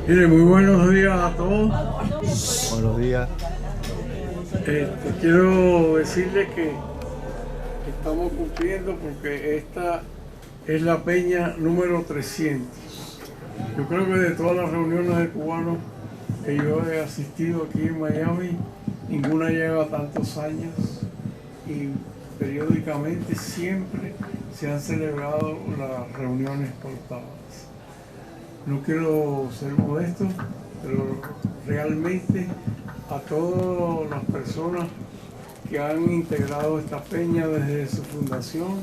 Mire, muy buenos días a todos. Buenos días. Quiero decirles que estamos cumpliendo porque esta es la peña número 300. Yo creo que de todas las reuniones de cubanos que yo he asistido aquí en Miami, ninguna lleva tantos años y periódicamente siempre se han celebrado las reuniones portadas. No quiero ser modesto, pero realmente a todas las personas que han integrado esta peña desde su fundación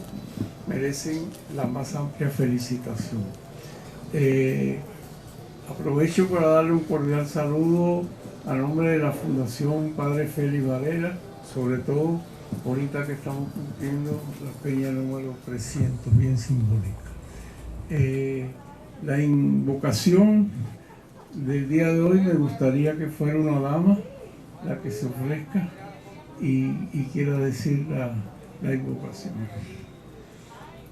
merecen la más amplia felicitación. Aprovecho para darle un cordial saludo a nombre de la Fundación Padre Félix Varela, sobre todo ahorita que estamos cumpliendo la peña número 300, bien simbólica. La invocación del día de hoy me gustaría que fuera una dama la que se ofrezca y quiera decir la invocación.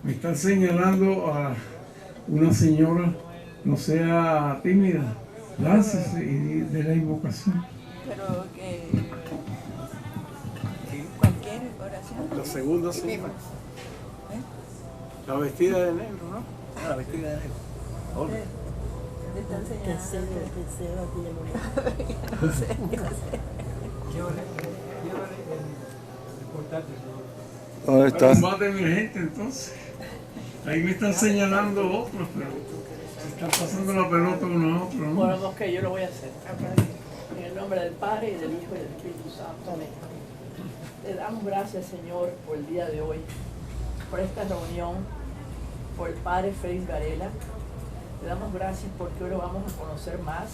Me están señalando a una señora, no sea tímida, láncese y de la invocación. Pero que cualquier oración. La segunda señora. La vestida de negro, ¿no? La vestida de negro. Le están Que señalando. se No sé, no sé. ¿Dónde está? Combate emergente, entonces. Ahí me están señalando otros, pero se están pasando la pelota uno a otro, ¿no? Bueno, ok, yo lo voy a hacer. En el nombre del Padre, y del Hijo, y del Espíritu Santo. Amén. Le damos gracias, Señor, por el día de hoy, por esta reunión, por el Padre Félix Varela. Le damos gracias porque hoy lo vamos a conocer más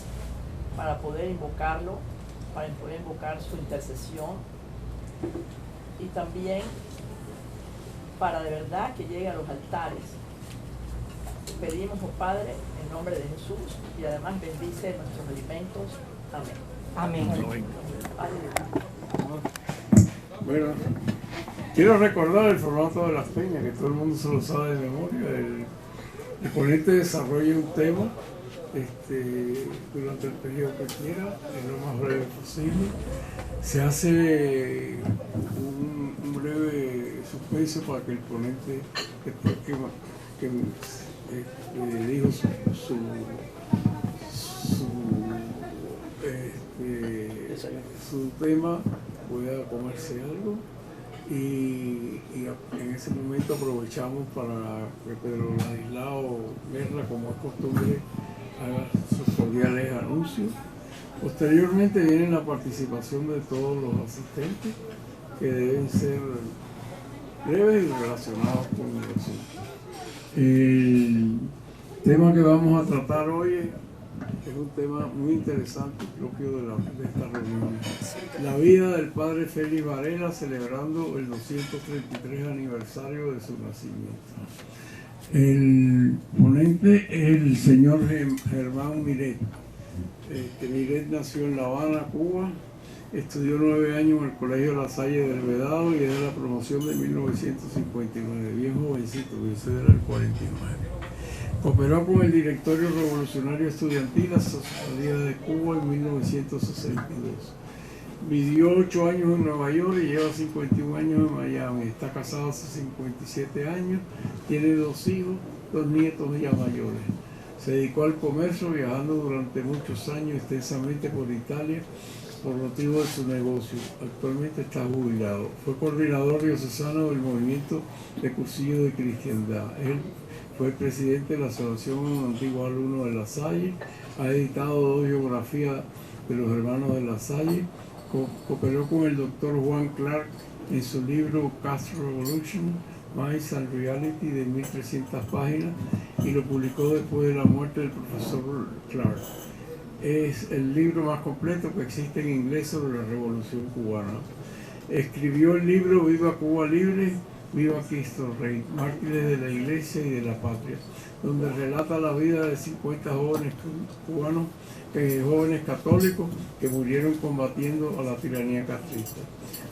para poder invocarlo, para poder invocar su intercesión y también para de verdad que llegue a los altares. Pedimos, oh Padre, en nombre de Jesús, y además bendice nuestros alimentos. Amén. Amén. Bueno, quiero recordar el formato de las peñas, que todo el mundo se lo sabe de memoria. El ponente desarrolla un tema durante el periodo que quiera, en lo más breve posible. Se hace un breve suspenso para que el ponente, después que dijo su tema, pueda comerse algo. Y en ese momento aprovechamos para que Pedro Ladislao Guerra, como es costumbre, haga sus cordiales anuncios. Posteriormente viene la participación de todos los asistentes, que deben ser breves y relacionados con el asunto. El tema que vamos a tratar hoy es un tema muy interesante y propio de esta reunión. La vida del Padre Félix Varela, celebrando el 233 aniversario de su nacimiento. El ponente es el señor Germán Miret. Miret nació en La Habana, Cuba. Estudió 9 años en el Colegio La Salle del Vedado y es de la promoción de 1959. Bien jovencito, que ese era el 49. Cooperó con el Directorio Revolucionario Estudiantil a su salida de Cuba en 1962. Vivió 8 años en Nueva York y lleva 51 años en Miami. Está casado hace 57 años, tiene 2 hijos, 2 nietos ya mayores. Se dedicó al comercio, viajando durante muchos años extensamente por Italia por motivo de su negocio. Actualmente está jubilado. Fue coordinador diocesano del movimiento de cursillo de cristiandad. Él fue presidente de la Asociación Antiguo Alumno de La Salle, ha editado 2 biografías de los hermanos de La Salle, cooperó con el doctor Juan Clark en su libro Castro Revolution, Minds and Reality, de 1300 páginas, y lo publicó después de la muerte del profesor Clark. Es el libro más completo que existe en inglés sobre la Revolución Cubana. Escribió el libro Viva Cuba Libre, Viva Cristo Rey, mártires de la Iglesia y de la Patria, donde relata la vida de 50 jóvenes cubanos, jóvenes católicos que murieron combatiendo a la tiranía castrista.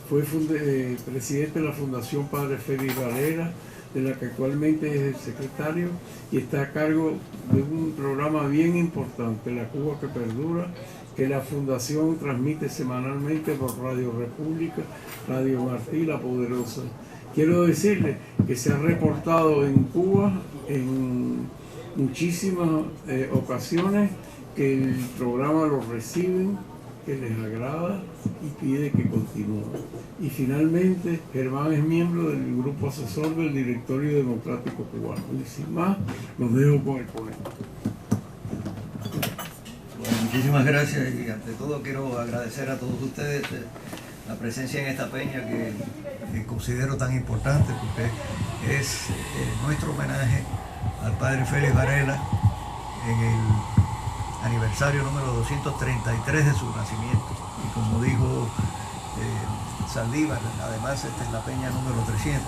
Fue presidente de la Fundación Padre Félix Varela, de la que actualmente es el secretario y está a cargo de un programa bien importante, La Cuba que Perdura, que la Fundación transmite semanalmente por Radio República, Radio Martí, La Poderosa. Quiero decirle que se ha reportado en Cuba en muchísimas ocasiones que el programa lo reciben, que les agrada y pide que continúe. Y finalmente, Germán es miembro del grupo asesor del Directorio Democrático Cubano. Y sin más, los dejo con el ponente. Bueno, muchísimas gracias y ante todo quiero agradecer a todos ustedes la presencia en esta peña que considero tan importante porque es nuestro homenaje al padre Félix Varela en el aniversario número 233 de su nacimiento. Y como dijo Saldívar, además esta es la peña número 300.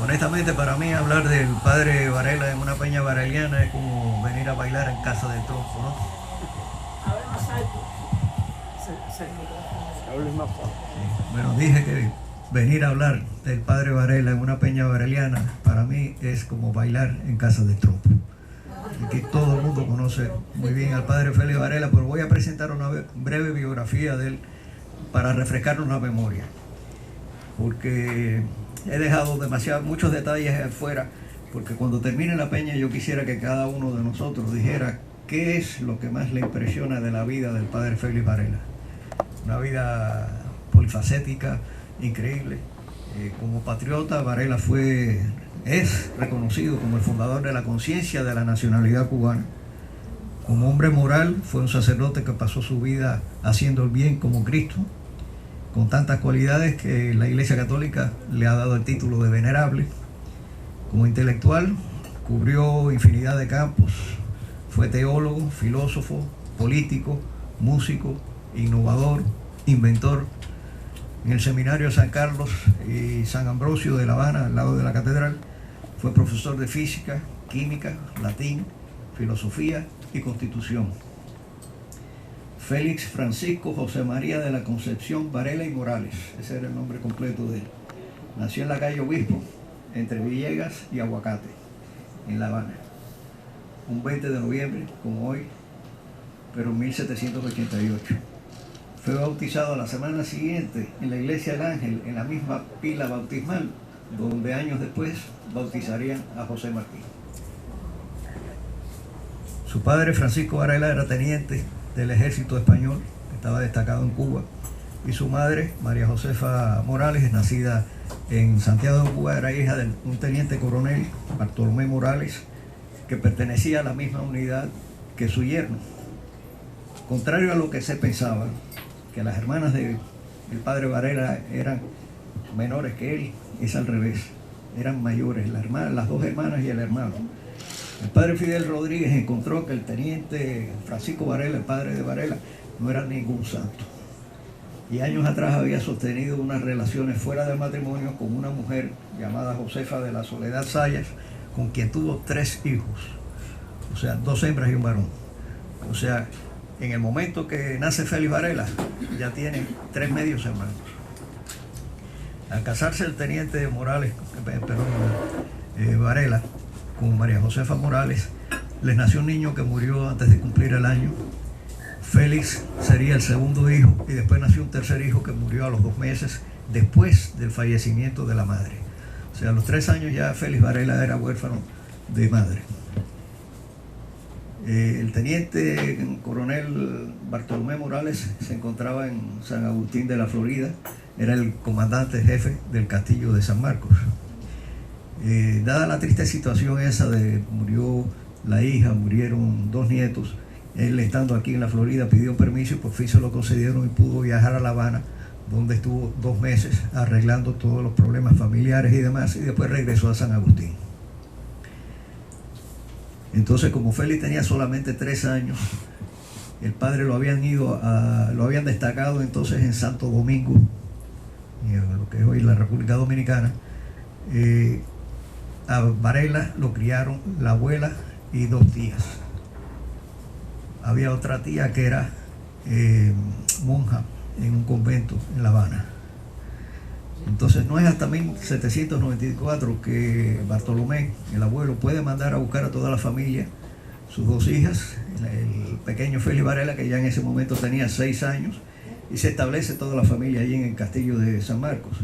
Honestamente, para mí hablar del padre Varela en una peña vareliana es como venir a bailar en casa de tronco, ¿no? Ahora más alto. Hable más fácil. Sí. Bueno, dije que venir a hablar del padre Varela en una peña vareliana para mí es como bailar en casa de tronco. Aquí todo el mundo conoce muy bien al padre Félix Varela, pero voy a presentar una breve biografía de él para refrescarnos la memoria, porque he dejado muchos detalles afuera, porque cuando termine la peña yo quisiera que cada uno de nosotros dijera qué es lo que más le impresiona de la vida del padre Félix Varela. Una vida polifacética, increíble. Como patriota, Varela es reconocido como el fundador de la conciencia de la nacionalidad cubana. Como hombre moral, fue un sacerdote que pasó su vida haciendo el bien como Cristo, con tantas cualidades que la Iglesia Católica le ha dado el título de venerable. Como intelectual, cubrió infinidad de campos. Fue teólogo, filósofo, político, músico, innovador, inventor. En el seminario San Carlos y San Ambrosio de La Habana, al lado de la catedral, fue profesor de física, química, latín, filosofía y constitución. Félix Francisco José María de la Concepción Varela y Morales, ese era el nombre completo de él. Nació en la calle Obispo, entre Villegas y Aguacate, en La Habana, un 20 de noviembre, como hoy, pero en 1788. Fue bautizado la semana siguiente en la iglesia del Ángel, en la misma pila bautismal, donde años después bautizarían a José Martí. Su padre, Francisco Varela, era teniente del ejército español, estaba destacado en Cuba, y su madre, María Josefa Morales, nacida en Santiago de Cuba, era hija de un teniente coronel, Bartolomé Morales, que pertenecía a la misma unidad que su yerno. Contrario a lo que se pensaba, que las hermanas del padre Varela eran menores que él, es al revés, eran mayores, las dos hermanas y el hermano. El padre Fidel Rodríguez encontró que el teniente Francisco Varela, el padre de Varela, no era ningún santo. Y años atrás había sostenido unas relaciones fuera del matrimonio con una mujer llamada Josefa de la Soledad Sayas, con quien tuvo 3 hijos, o sea, 2 hembras y un varón. O sea, en el momento que nace Félix Varela, ya tiene 3 medios hermanos. Al casarse el teniente Varela con María Josefa Morales, les nació un niño que murió antes de cumplir el año. Félix sería el segundo hijo y después nació un tercer hijo que murió a los 2 meses después del fallecimiento de la madre. O sea, a los 3 años ya Félix Varela era huérfano de madre. El teniente coronel Bartolomé Morales se encontraba en San Agustín de la Florida, era el comandante jefe del castillo de San Marcos. Dada la triste situación esa de murió la hija, murieron 2 nietos, él estando aquí en la Florida pidió permiso y por fin se lo concedieron y pudo viajar a La Habana, donde estuvo 2 meses arreglando todos los problemas familiares y demás, y después regresó a San Agustín. Entonces, como Félix tenía solamente 3 años, el padre lo habían destacado entonces en Santo Domingo, lo que es hoy la República Dominicana. A Varela lo criaron la abuela y 2 tías. Había otra tía que era monja en un convento en La Habana. Entonces no es hasta 1794 que Bartolomé, el abuelo, puede mandar a buscar a toda la familia, sus 2 hijas, el pequeño Félix Varela, que ya en ese momento tenía 6 años, y se establece toda la familia allí en el castillo de San Marcos.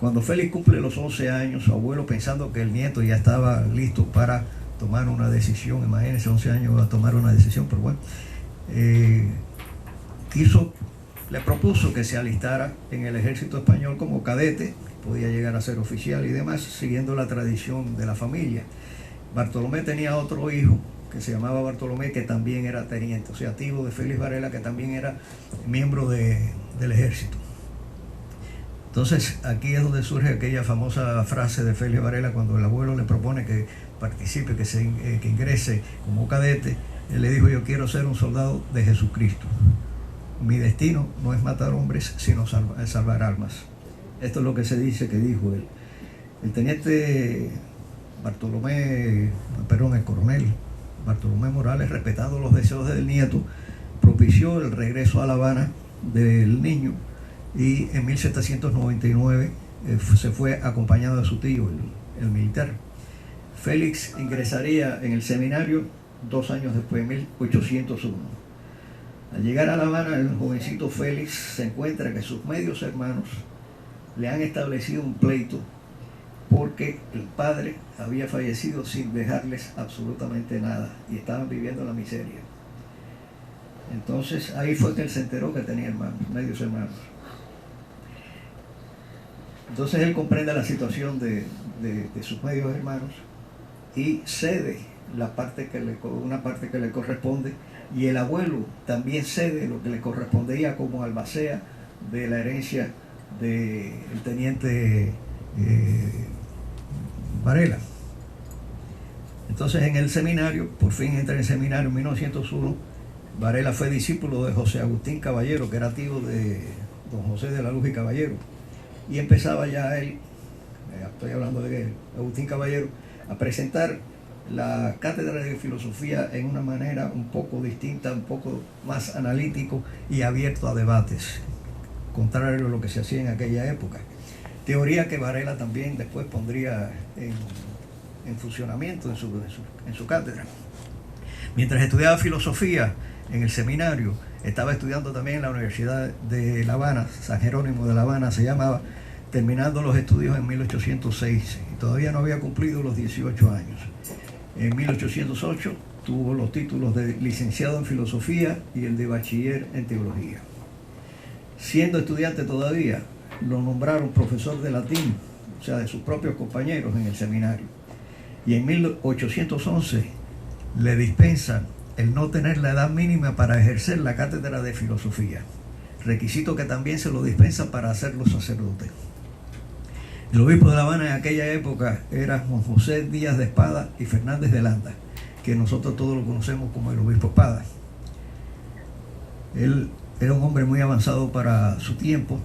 Cuando Félix cumple los 11 años, su abuelo, pensando que el nieto ya estaba listo para tomar una decisión, imagínense, 11 años a tomar una decisión, pero bueno, le propuso que se alistara en el ejército español como cadete, podía llegar a ser oficial y demás, siguiendo la tradición de la familia. Bartolomé tenía otro hijo que se llamaba Bartolomé, que también era teniente, o sea, tío de Félix Varela, que también era miembro del ejército. Entonces, aquí es donde surge aquella famosa frase de Félix Varela cuando el abuelo le propone que participe, que ingrese como cadete. Él le dijo: yo quiero ser un soldado de Jesucristo. Mi destino no es matar hombres, sino salvar almas. Esto es lo que se dice que dijo él. El teniente el coronel Bartolomé Morales, respetando los deseos del nieto, propició el regreso a La Habana del niño, y en 1799 se fue acompañado de su tío, el militar. Félix ingresaría en el seminario 2 años después, en 1801. Al llegar a La Habana, el jovencito Félix se encuentra que sus medios hermanos le han establecido un pleito porque el padre había fallecido sin dejarles absolutamente nada y estaban viviendo la miseria. Entonces ahí fue que él se enteró que tenía hermanos, medios hermanos. Entonces él comprende la situación de sus medios hermanos y cede una parte que le corresponde, y el abuelo también cede lo que le correspondería como albacea de la herencia del teniente Varela. Entonces en el seminario, por fin entra en el seminario en 1901. Varela fue discípulo de José Agustín Caballero, que era tío de don José de la Luz y Caballero, y empezaba ya él, estoy hablando de Agustín Caballero, a presentar la cátedra de filosofía en una manera un poco distinta, un poco más analítico y abierto a debates, contrario a lo que se hacía en aquella época. Teoría que Varela también después pondría en funcionamiento en su cátedra. Mientras estudiaba filosofía en el seminario, estaba estudiando también en la Universidad de La Habana, San Jerónimo de La Habana se llamaba, terminando los estudios en 1806, y todavía no había cumplido los 18 años. En 1808 tuvo los títulos de licenciado en filosofía y el de bachiller en teología. Siendo estudiante todavía, lo nombraron profesor de latín, o sea, de sus propios compañeros en el seminario. Y en 1811 le dispensan el no tener la edad mínima para ejercer la cátedra de filosofía, requisito que también se lo dispensan para hacerlo sacerdote. El obispo de La Habana en aquella época era Juan José Díaz de Espada y Fernández de Landa, que nosotros todos lo conocemos como el obispo Espada. Él era un hombre muy avanzado para su tiempo,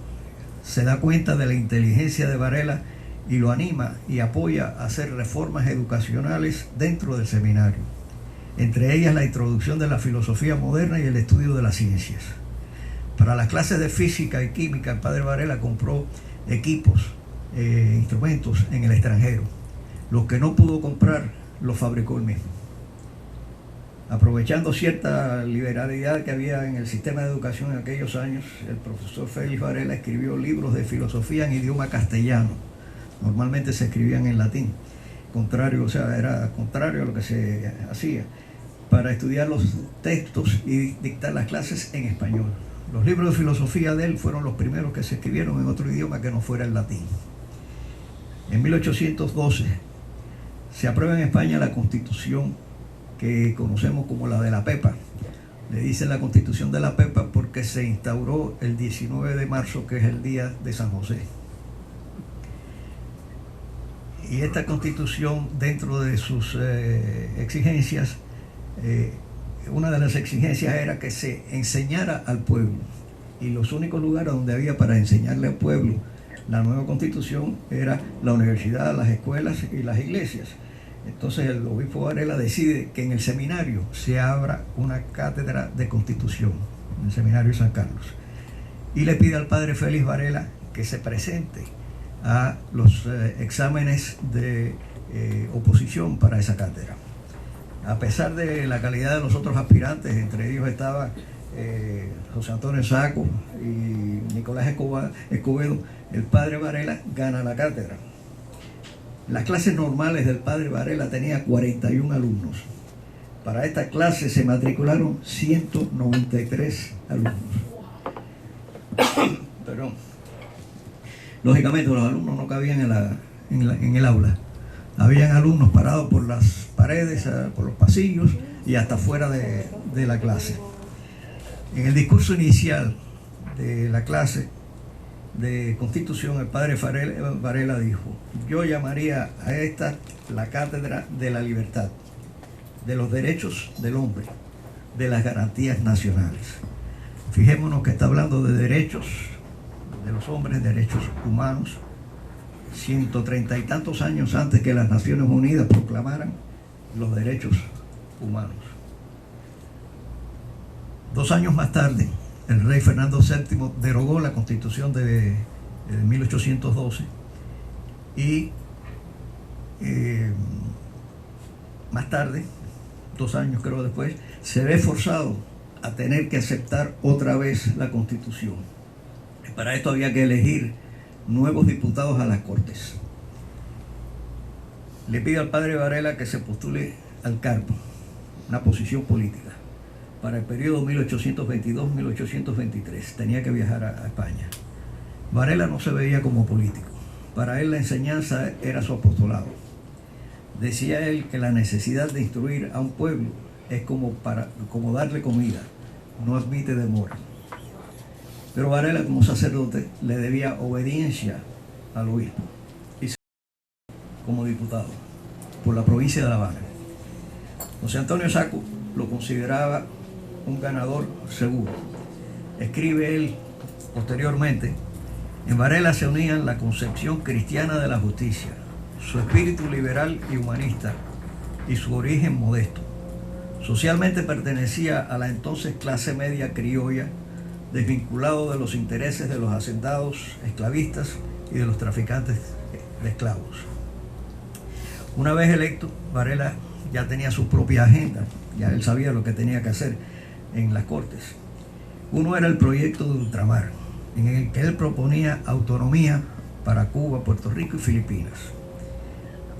se da cuenta de la inteligencia de Varela y lo anima y apoya a hacer reformas educacionales dentro del seminario, entre ellas la introducción de la filosofía moderna y el estudio de las ciencias. Para las clases de física y química, el padre Varela compró equipos, instrumentos en el extranjero. Los que no pudo comprar, los fabricó él mismo. Aprovechando cierta liberalidad que había en el sistema de educación en aquellos años, el profesor Félix Varela escribió libros de filosofía en idioma castellano. Normalmente se escribían en latín, era contrario a lo que se hacía, para estudiar los textos y dictar las clases en español. Los libros de filosofía de él fueron los primeros que se escribieron en otro idioma que no fuera el latín. En 1812 se aprueba en España la Constitución que conocemos como la de la Pepa. Le dicen la Constitución de la Pepa porque se instauró el 19 de marzo, que es el día de San José. Y esta Constitución, dentro de sus exigencias, una de las exigencias era que se enseñara al pueblo, y los únicos lugares donde había para enseñarle al pueblo la nueva Constitución era la universidad, las escuelas y las iglesias. Entonces el obispo Varela decide que en el seminario se abra una cátedra de Constitución, en el seminario de San Carlos, y le pide al padre Félix Varela que se presente a los exámenes de oposición para esa cátedra. A pesar de la calidad de los otros aspirantes, entre ellos estaba José Antonio Sacco y Nicolás Escobedo, el padre Varela gana la cátedra. Las clases normales del padre Varela tenía 41 alumnos. Para esta clase se matricularon 193 alumnos. Perdón. Lógicamente los alumnos no cabían en el aula. Habían alumnos parados por las paredes, por los pasillos y hasta fuera de la clase. En el discurso inicial de la clase de Constitución, el padre Varela dijo: yo llamaría a esta la cátedra de la libertad, de los derechos del hombre, de las garantías nacionales. Fijémonos que está hablando de derechos de los hombres, derechos humanos, 130 y tantos años antes que las Naciones Unidas proclamaran los derechos humanos. 2 años más tarde, el rey Fernando VII derogó la Constitución de 1812 y más tarde, 2 años creo después, se ve forzado a tener que aceptar otra vez la Constitución. Y para esto había que elegir nuevos diputados a las Cortes. Le pido al padre Varela que se postule al cargo, una posición política, para el periodo 1822-1823. Tenía que viajar a España. Varela no se veía como político. Para él la enseñanza era su apostolado. Decía él que la necesidad de instruir a un pueblo es como darle comida, no admite demora. Pero Varela, como sacerdote, le debía obediencia al obispo y como diputado por la provincia de La Habana. José Antonio Sacco lo consideraba un ganador seguro. Escribe él posteriormente: en Varela se unían la concepción cristiana de la justicia, su espíritu liberal y humanista y su origen modesto. Socialmente pertenecía a la entonces clase media criolla, desvinculado de los intereses de los hacendados esclavistas y de los traficantes de esclavos. Una vez electo, Varela ya tenía su propia agenda, ya él sabía lo que tenía que hacer en las Cortes. Uno era el proyecto de ultramar, en el que él proponía autonomía para Cuba, Puerto Rico y Filipinas.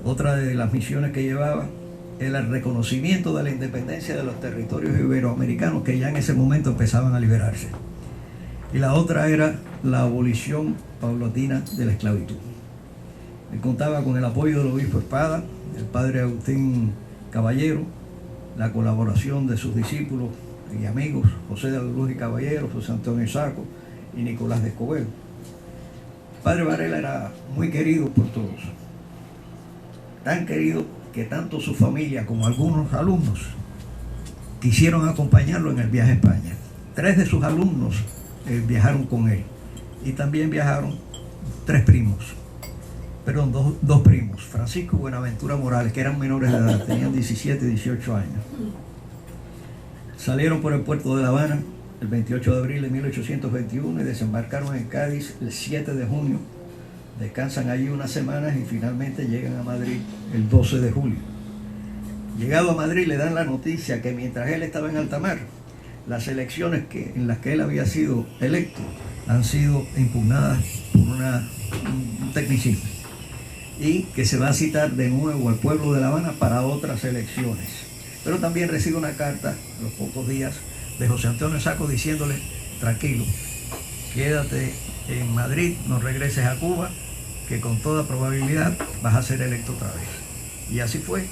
Otra de las misiones que llevaba era el reconocimiento de la independencia de los territorios iberoamericanos, que ya en ese momento empezaban a liberarse. Y la otra era la abolición paulatina de la esclavitud. Él contaba con el apoyo del obispo Espada, el padre Agustín Caballero, la colaboración de sus discípulos y amigos, José de la Luz y Caballero, José Antonio Sacco y Nicolás de Escobedo. El padre Varela era muy querido por todos, tan querido que tanto su familia como algunos alumnos quisieron acompañarlo en el viaje a España. 3 de sus alumnos viajaron con él, y también viajaron 3 primos, perdón, dos primos, Francisco y Buenaventura Morales, que eran menores de edad, tenían 17 y 18 años. Salieron por el puerto de La Habana el 28 de abril de 1821 y desembarcaron en Cádiz el 7 de junio. Descansan allí unas semanas y finalmente llegan a Madrid el 12 de julio. Llegado a Madrid, le dan la noticia que mientras él estaba en alta mar, las elecciones en las que él había sido electo han sido impugnadas por un tecnicismo, y que se va a citar de nuevo al pueblo de La Habana para otras elecciones. Pero también recibe una carta a los pocos días de José Antonio Sacco diciéndole: tranquilo, quédate en Madrid, no regreses a Cuba, que con toda probabilidad vas a ser electo otra vez. Y así fue.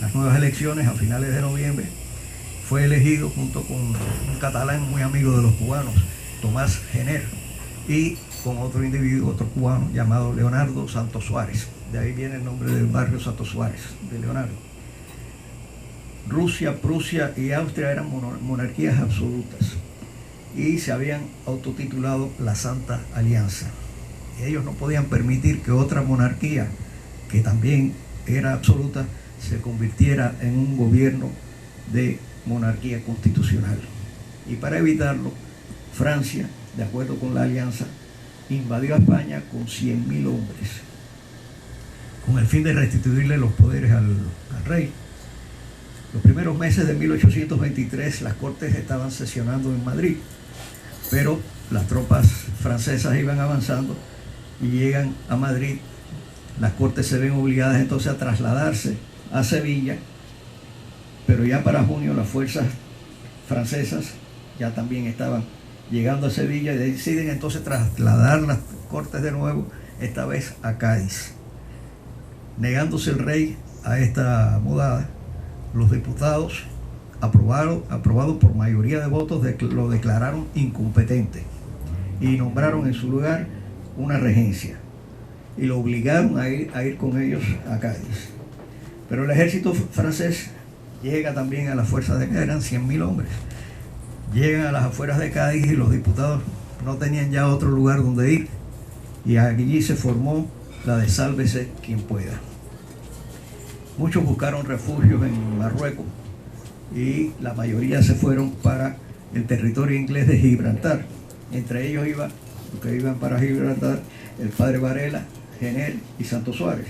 Las nuevas elecciones a finales de noviembre fue elegido junto con un catalán muy amigo de los cubanos, Tomás Jenner, y con otro individuo, otro cubano llamado Leonardo Santos Suárez. De ahí viene el nombre del barrio Santos Suárez, de Leonardo. Rusia, Prusia y Austria eran monarquías absolutas y se habían autotitulado la Santa Alianza. Ellos no podían permitir que otra monarquía, que también era absoluta, se convirtiera en un gobierno de monarquía constitucional. Y para evitarlo, Francia, de acuerdo con la alianza, invadió a España con 100.000 hombres, con el fin de restituirle los poderes al rey. Los primeros meses de 1823 las cortes estaban sesionando en Madrid, pero las tropas francesas iban avanzando y llegan a Madrid. Las cortes se ven obligadas entonces a trasladarse a Sevilla, pero ya para junio las fuerzas francesas ya también estaban llegando a Sevilla y deciden entonces trasladar las cortes de nuevo, esta vez a Cádiz. Negándose el rey a esta mudada, los diputados, aprobado por mayoría de votos, lo declararon incompetente y nombraron en su lugar una regencia y lo obligaron a ir con ellos a Cádiz. Pero el ejército francés llega también a las fuerzas de Cádiz, eran 100.000 hombres. Llegan a las afueras de Cádiz y los diputados no tenían ya otro lugar donde ir, y allí se formó la de Sálvese quien pueda. Muchos buscaron refugios en Marruecos y la mayoría se fueron para el territorio inglés de Gibraltar. Entre ellos los que iban para Gibraltar, el padre Varela, Jenner y Santos Suárez.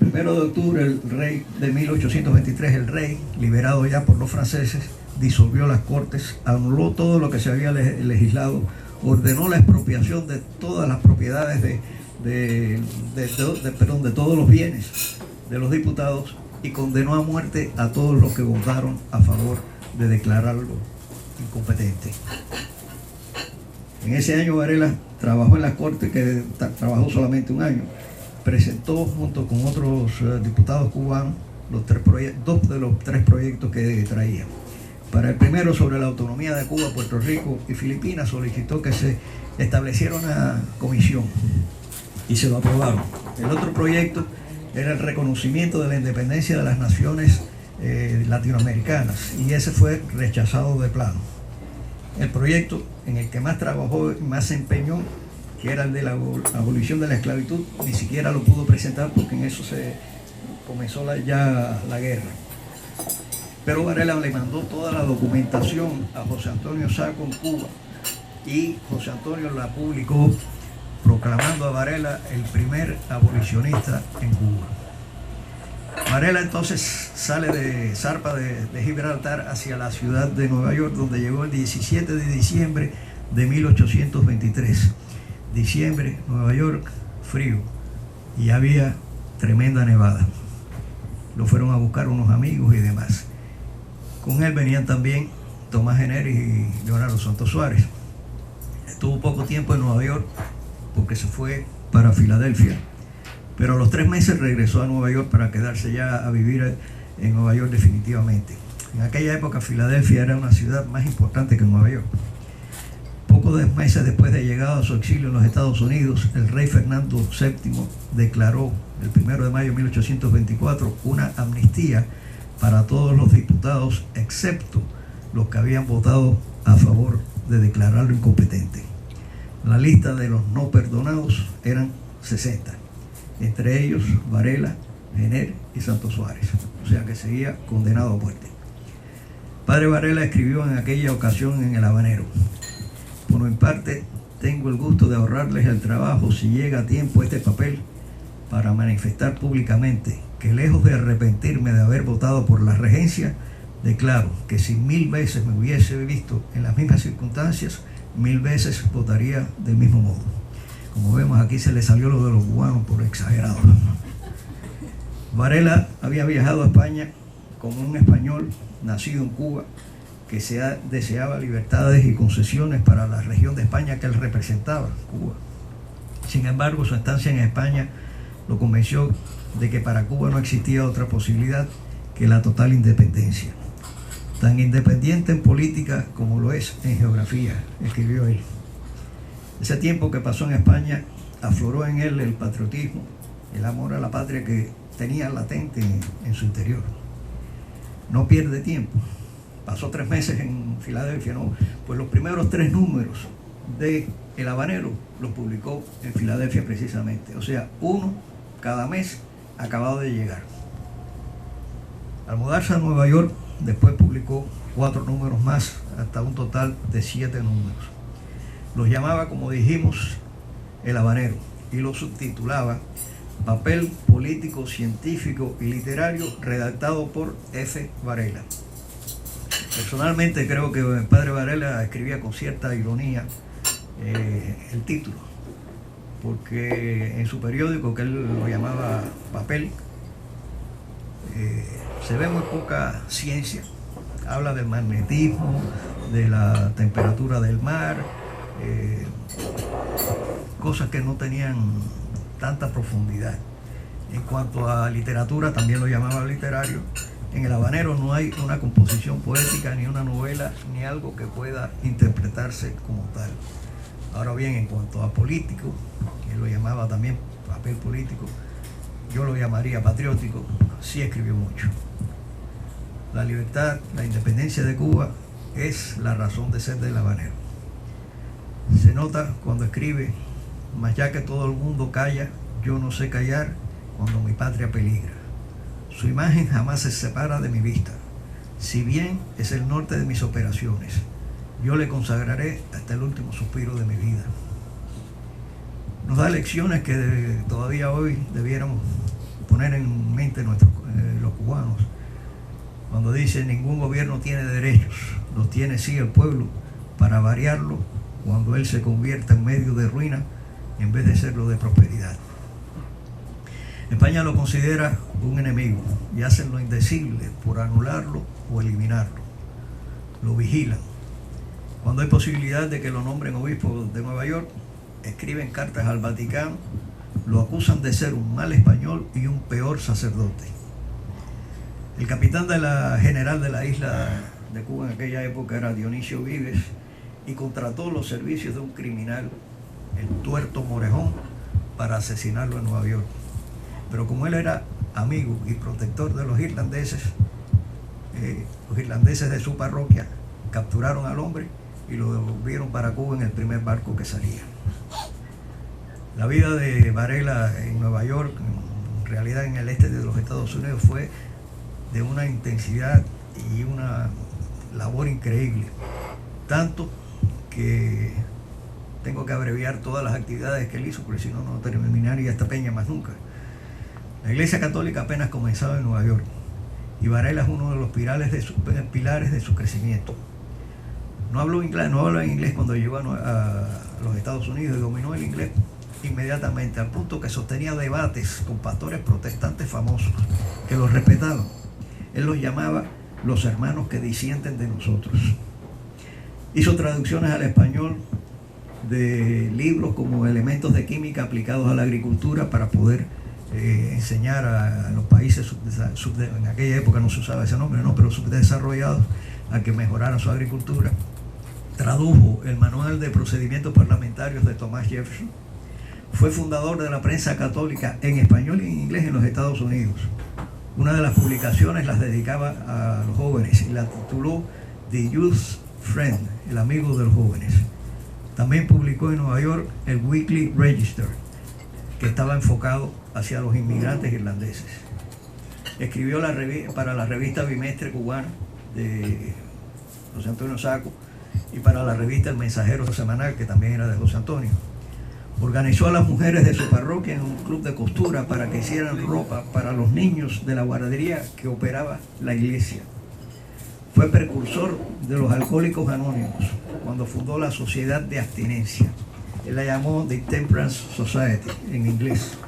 El 1 de octubre el rey de 1823, el rey, liberado ya por los franceses, disolvió las cortes, anuló todo lo que se había legislado, ordenó la expropiación de todas las propiedades de todos los bienes de los diputados y condenó a muerte a todos los que votaron a favor de declararlo incompetente. En ese año Varela trabajó en la corte, que trabajó solamente un año. Presentó junto con otros diputados cubanos dos de los tres proyectos que traía. Para el primero, sobre la autonomía de Cuba, Puerto Rico y Filipinas, solicitó que se estableciera una comisión y se lo aprobaron. El otro proyecto era el reconocimiento de la independencia de las naciones latinoamericanas, y ese fue rechazado de plano. El proyecto en el que más trabajó y más se empeñó, que era el de la abolición de la esclavitud, ni siquiera lo pudo presentar porque en eso se comenzó ya la guerra. Pero Varela le mandó toda la documentación a José Antonio Saco en Cuba, y José Antonio la publicó proclamando a Varela el primer abolicionista en Cuba. Varela entonces zarpa de Gibraltar hacia la ciudad de Nueva York, donde llegó el 17 de diciembre de 1823. Diciembre, Nueva York, frío, y había tremenda nevada. Lo fueron a buscar unos amigos y demás. Con él venían también Tomás Jenner y Leonardo Santos Suárez. Estuvo poco tiempo en Nueva York porque se fue para Filadelfia, pero a los 3 meses regresó a Nueva York para quedarse ya a vivir en Nueva York definitivamente. En aquella época Filadelfia era una ciudad más importante que Nueva York. Pocos meses después de llegado a su exilio en los Estados Unidos, el rey Fernando VII declaró el 1 de mayo de 1824 una amnistía para todos los diputados, excepto los que habían votado a favor de declararlo incompetente. La lista de los no perdonados eran 60, entre ellos Varela, Jenner y Santos Suárez, o sea que seguía condenado a muerte. Padre Varela escribió en aquella ocasión en El Habanero: por mi parte, tengo el gusto de ahorrarles el trabajo, si llega a tiempo, este papel, para manifestar públicamente que, lejos de arrepentirme de haber votado por la regencia, declaro que si 1000 veces me hubiese visto en las mismas circunstancias, 1000 veces votaría del mismo modo. Como vemos, aquí se le salió lo de los cubanos por exagerado. Varela había viajado a España como un español nacido en Cuba, que deseaba libertades y concesiones para la región de España que él representaba, Cuba. Sin embargo, su estancia en España lo convenció de que para Cuba no existía otra posibilidad que la total independencia. Tan independiente en política como lo es en geografía, escribió él. Ese tiempo que pasó en España afloró en él el patriotismo, el amor a la patria que tenía latente en su interior. No pierde tiempo. Pasó 3 meses en Filadelfia, ¿no? Pues los primeros 3 números de El Habanero los publicó en Filadelfia precisamente. O sea, 1 cada mes acabado de llegar. Al mudarse a Nueva York, después publicó 4 números más, hasta un total de 7 números. Los llamaba, como dijimos, El Habanero, y lo subtitulaba Papel político, científico y literario, redactado por F. Varela. Personalmente creo que el padre Varela escribía con cierta ironía el título, porque en su periódico, que él lo llamaba Papel, se ve muy poca ciencia. Habla del magnetismo, de la temperatura del mar, cosas que no tenían tanta profundidad. En cuanto a literatura, también lo llamaba literario. En El Habanero no hay una composición poética, ni una novela, ni algo que pueda interpretarse como tal. Ahora bien, en cuanto a político, él lo llamaba también papel político, yo lo llamaría patriótico, sí escribió mucho. La libertad, la independencia de Cuba es la razón de ser del Habanero. Se nota cuando escribe: mas ya que todo el mundo calla, yo no sé callar cuando mi patria peligra. Su imagen jamás se separa de mi vista, si bien es el norte de mis operaciones. Yo le consagraré hasta el último suspiro de mi vida. Nos da lecciones que todavía hoy debiéramos poner en mente los cubanos. Cuando dice: ningún gobierno tiene derechos, los tiene sí el pueblo, para variarlo cuando él se convierta en medio de ruina en vez de serlo de prosperidad. España lo considera un enemigo y hacen lo indecible por anularlo o eliminarlo. Lo vigilan. Cuando hay posibilidad de que lo nombren obispo de Nueva York, escriben cartas al Vaticano, lo acusan de ser un mal español y un peor sacerdote. El capitán general de la isla de Cuba en aquella época era Dionisio Vives, y contrató los servicios de un criminal, el Tuerto Morejón, para asesinarlo en Nueva York. Pero como él era amigo y protector de los irlandeses de su parroquia capturaron al hombre y lo devolvieron para Cuba en el primer barco que salía. La vida de Varela en Nueva York, en realidad en el este de los Estados Unidos, fue de una intensidad y una labor increíble, tanto que tengo que abreviar todas las actividades que él hizo, porque si no, no terminaría esta peña más nunca. La Iglesia Católica apenas comenzaba en Nueva York, y Varela es uno de los pilares de su crecimiento. No hablaba inglés cuando llegó a los Estados Unidos, y dominó el inglés inmediatamente, al punto que sostenía debates con pastores protestantes famosos que los respetaban. Él los llamaba los hermanos que disienten de nosotros. Hizo traducciones al español de libros como Elementos de Química aplicados a la agricultura para poder enseñar a los países en aquella época no se usaba ese nombre, pero subdesarrollados, a que mejoraran su agricultura. Tradujo el Manual de Procedimientos Parlamentarios de Thomas Jefferson. Fue fundador de la prensa católica en español y en inglés en los Estados Unidos. Una de las publicaciones las dedicaba a los jóvenes y la tituló The Youth Friend, el amigo de los jóvenes. También publicó en Nueva York el Weekly Register, que estaba enfocado hacia los inmigrantes irlandeses. Escribió para la revista bimestre cubana de José Antonio Saco y para la revista El Mensajero Semanal, que también era de José Antonio. Organizó a las mujeres de su parroquia en un club de costura para que hicieran ropa para los niños de la guardería que operaba la iglesia. Fue precursor de los Alcohólicos Anónimos cuando fundó la Sociedad de Abstinencia. Él la llamó The Temperance Society en inglés.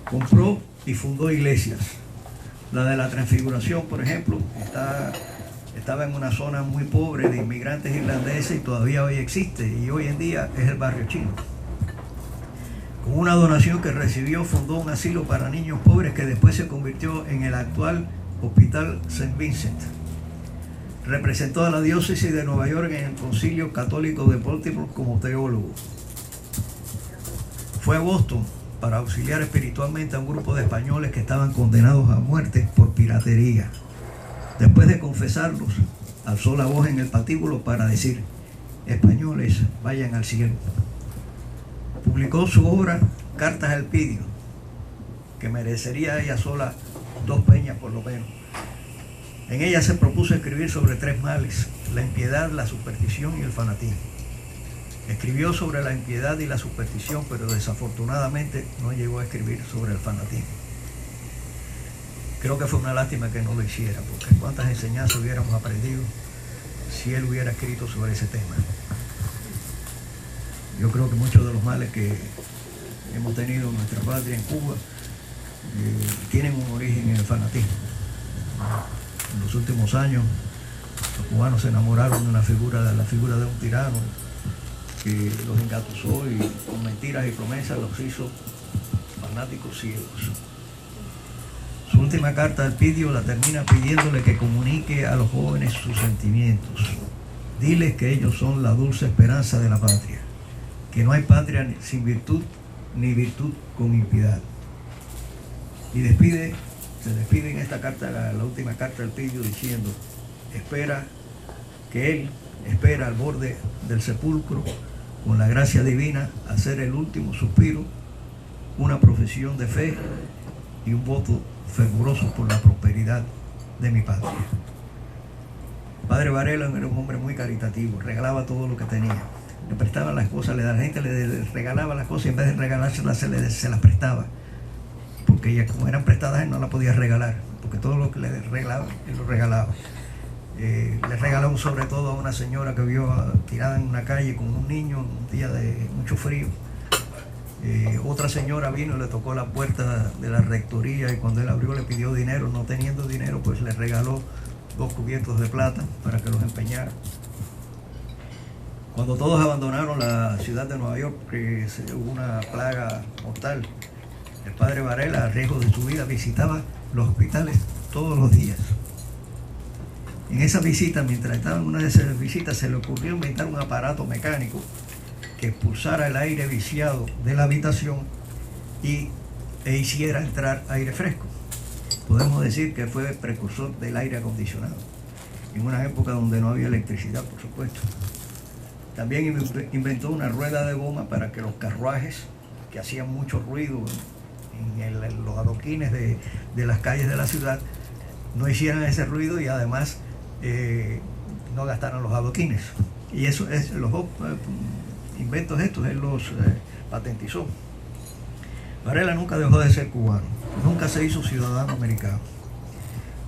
Compró y fundó iglesias. La de la Transfiguración, por ejemplo, estaba en una zona muy pobre de inmigrantes irlandeses y todavía hoy existe, y hoy en día es el barrio chino. Con una donación que recibió, fundó un asilo para niños pobres que después se convirtió en el actual Hospital St. Vincent. Representó a la diócesis de Nueva York en el Concilio Católico de Baltimore como teólogo. Fue a Boston para auxiliar espiritualmente a un grupo de españoles que estaban condenados a muerte por piratería. Después de confesarlos, alzó la voz en el patíbulo para decir: españoles, vayan al cielo. Publicó su obra Cartas a Elpidio, que merecería ella sola 2 peñas por lo menos. En ella se propuso escribir sobre 3 males: la impiedad, la superstición y el fanatismo. Escribió sobre la impiedad y la superstición, pero desafortunadamente no llegó a escribir sobre el fanatismo. Creo que fue una lástima que no lo hiciera, porque cuántas enseñanzas hubiéramos aprendido si él hubiera escrito sobre ese tema. Yo creo que muchos de los males que hemos tenido en nuestra patria, en Cuba, tienen un origen en el fanatismo. En los últimos años, los cubanos se enamoraron de la figura de un tirano que los engatusó y con mentiras y promesas los hizo fanáticos ciegos. Su última carta al Pidio la termina pidiéndole que comunique a los jóvenes sus sentimientos. Diles que ellos son la dulce esperanza de la patria, que no hay patria sin virtud, ni virtud con impiedad. Y se despide en esta carta, la última carta del Pidio, diciendo, que él espera al borde del sepulcro, con la gracia divina, hacer el último suspiro, una profesión de fe y un voto fervoroso por la prosperidad de mi patria. Padre Varela era un hombre muy caritativo, regalaba todo lo que tenía, le prestaba las cosas, la gente le regalaba las cosas y en vez de regalárselas se las prestaba, porque ellas, como eran prestadas, él no las podía regalar, porque todo lo que le regalaban, él lo regalaba. Le regaló sobre todo a una señora que vio tirada en una calle con un niño un día de mucho frío. Otra señora vino y le tocó la puerta de la rectoría y cuando él abrió le pidió dinero. No teniendo dinero, pues le regaló 2 cubiertos de plata para que los empeñara. Cuando todos abandonaron la ciudad de Nueva York, porque hubo una plaga mortal, el padre Varela, a riesgo de su vida, visitaba los hospitales todos los días. En esa visita, mientras estaba en una de esas visitas, se le ocurrió inventar un aparato mecánico que expulsara el aire viciado de la habitación e hiciera entrar aire fresco. Podemos decir que fue precursor del aire acondicionado, en una época donde no había electricidad, por supuesto. También inventó una rueda de goma para que los carruajes, que hacían mucho ruido en los adoquines de las calles de la ciudad, no hicieran ese ruido y además no gastaran los adoquines. Y eso es los dos inventos estos, él los patentizó. Varela nunca dejó de ser cubano, nunca se hizo ciudadano americano.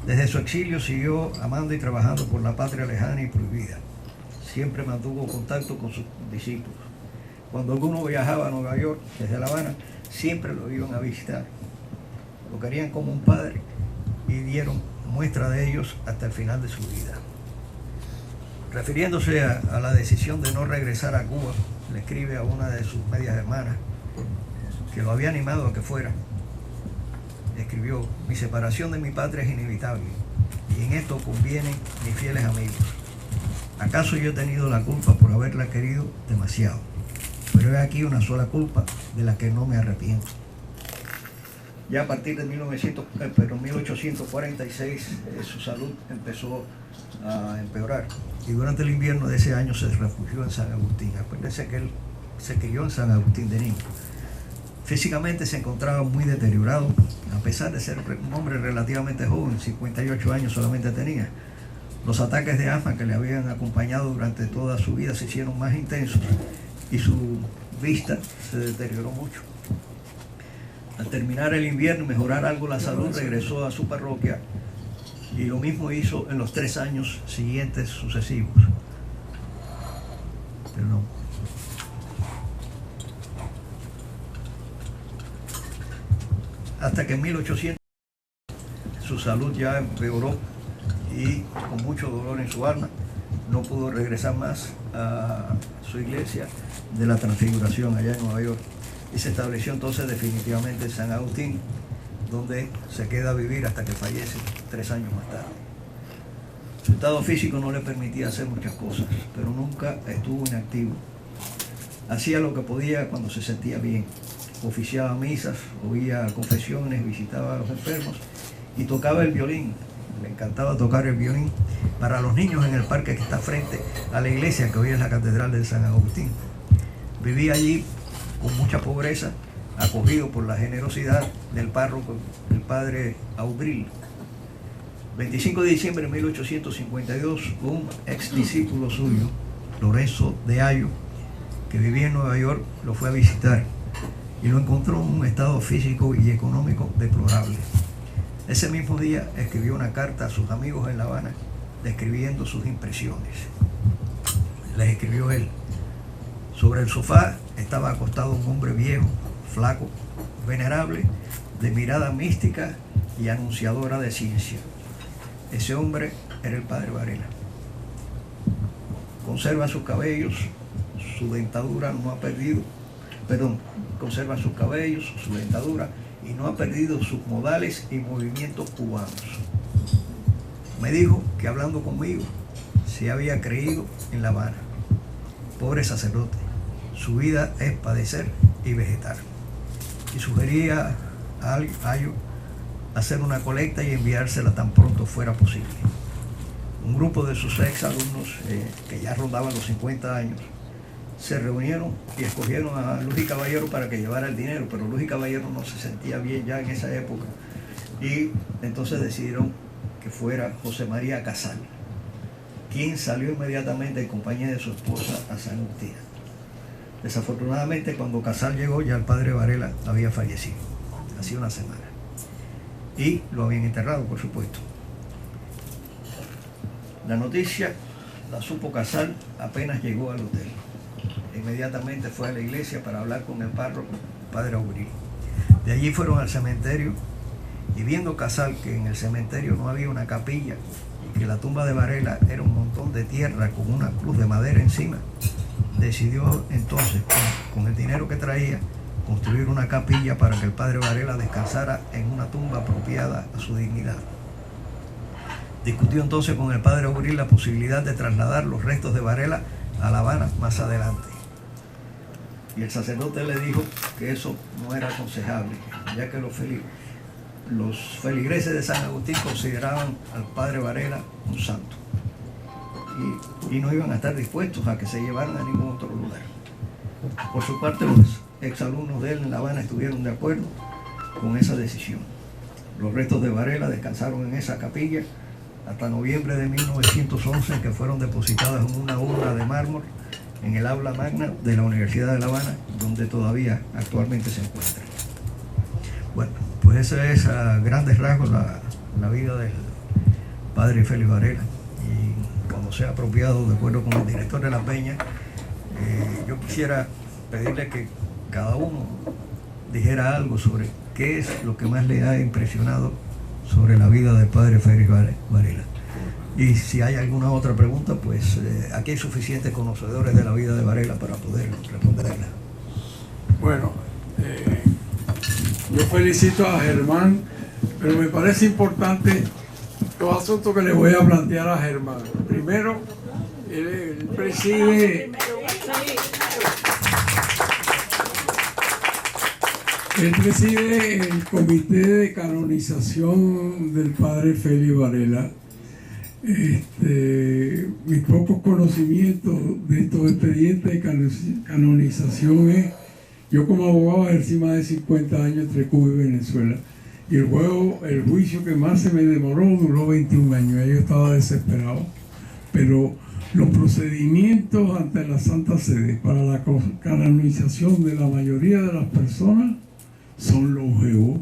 Desde su exilio siguió amando y trabajando por la patria lejana y prohibida. Siempre mantuvo contacto con sus discípulos. Cuando alguno viajaba a Nueva York desde La Habana, siempre lo iban a visitar. Lo querían como un padre y dieron muestra de ellos hasta el final de su vida. Refiriéndose a la decisión de no regresar a Cuba, le escribe a una de sus medias hermanas que lo había animado a que fuera. Escribió: mi separación de mi patria es inevitable y en esto convienen mis fieles amigos. ¿Acaso yo he tenido la culpa por haberla querido demasiado? Pero he aquí una sola culpa de la que no me arrepiento. Ya a partir de 1846 su salud empezó a empeorar y durante el invierno de ese año se refugió en San Agustín. Acuérdense que él se crió en San Agustín de niño. Físicamente se encontraba muy deteriorado, a pesar de ser un hombre relativamente joven, 58 años solamente tenía. Los ataques de asma que le habían acompañado durante toda su vida se hicieron más intensos y su vista se deterioró mucho. Al terminar el invierno y mejorar algo la salud, regresó a su parroquia y lo mismo hizo en los 3 años siguientes sucesivos. Perdón. Hasta que en 1800 su salud ya empeoró y con mucho dolor en su alma no pudo regresar más a su iglesia de la Transfiguración allá en Nueva York. Y se estableció entonces definitivamente en San Agustín, donde se queda a vivir hasta que fallece 3 años más tarde. Su estado físico no le permitía hacer muchas cosas, pero nunca estuvo inactivo. Hacía lo que podía cuando se sentía bien. Oficiaba misas, oía confesiones, visitaba a los enfermos y tocaba el violín. Le encantaba tocar el violín para los niños en el parque que está frente a la iglesia que hoy es la Catedral de San Agustín. Vivía allí con mucha pobreza, acogido por la generosidad del párroco, el padre Audril. 25 de diciembre de 1852, un ex discípulo suyo, Lorenzo de Ayo, que vivía en Nueva York, lo fue a visitar y lo encontró en un estado físico y económico deplorable. Ese mismo día escribió una carta a sus amigos en La Habana describiendo sus impresiones. Les escribió él: sobre el sofá estaba acostado un hombre viejo, flaco, venerable, de mirada mística y anunciadora de ciencia. Ese hombre era el padre Varela. Conserva sus cabellos, su dentadura no ha perdido, conserva sus cabellos, su dentadura, y no ha perdido sus modales y movimientos cubanos. Me dijo que hablando conmigo se había creído en La Habana. Pobre sacerdote, su vida es padecer y vegetar. Y sugería a Ayo hacer una colecta y enviársela tan pronto fuera posible. Un grupo de sus ex alumnos, que ya rondaban los 50 años, se reunieron y escogieron a Luis y Caballero para que llevara el dinero, pero Luis y Caballero no se sentía bien ya en esa época, y entonces decidieron que fuera José María Casal, quien salió inmediatamente en compañía de su esposa a San Agustín. Desafortunadamente, cuando Casal llegó, ya el padre Varela había fallecido, hacía una semana, y lo habían enterrado, por supuesto. La noticia la supo Casal apenas llegó al hotel. Inmediatamente fue a la iglesia para hablar con el párroco, padre Auril. De allí fueron al cementerio, y viendo Casal que en el cementerio no había una capilla y que la tumba de Varela era un montón de tierra con una cruz de madera encima, decidió entonces, con el dinero que traía, construir una capilla para que el padre Varela descansara en una tumba apropiada a su dignidad. Discutió entonces con el padre Auril la posibilidad de trasladar los restos de Varela a La Habana más adelante. Y el sacerdote le dijo que eso no era aconsejable, ya que los feligreses de San Agustín consideraban al padre Varela un santo y no iban a estar dispuestos a que se llevaran a ningún otro lugar. Por su parte, los exalumnos de él en La Habana estuvieron de acuerdo con esa decisión. Los restos de Varela descansaron en esa capilla hasta noviembre de 1911, que fueron depositadas en una urna de mármol en el aula magna de la Universidad de La Habana, donde todavía actualmente se encuentra. Bueno, pues esa es a grandes rasgos la vida del padre Félix Varela. Y cuando sea apropiado, de acuerdo con el director de la Peña, yo quisiera pedirle que cada uno dijera algo sobre qué es lo que más le ha impresionado sobre la vida del padre Félix Varela. Y si hay alguna otra pregunta, pues aquí hay suficientes conocedores de la vida de Varela para poder responderla. Bueno, yo felicito a Germán, pero me parece importante los asuntos que le voy a plantear a Germán. Primero, él preside el comité de canonización del padre Félix Varela. Mis pocos conocimientos de estos expedientes de canonización es: yo como abogado ejercí más de 50 años entre Cuba y Venezuela, y el juicio que más se me demoró duró 21 años. Yo estaba desesperado, pero los procedimientos ante la Santa Sede para la canonización de la mayoría de las personas son longevos.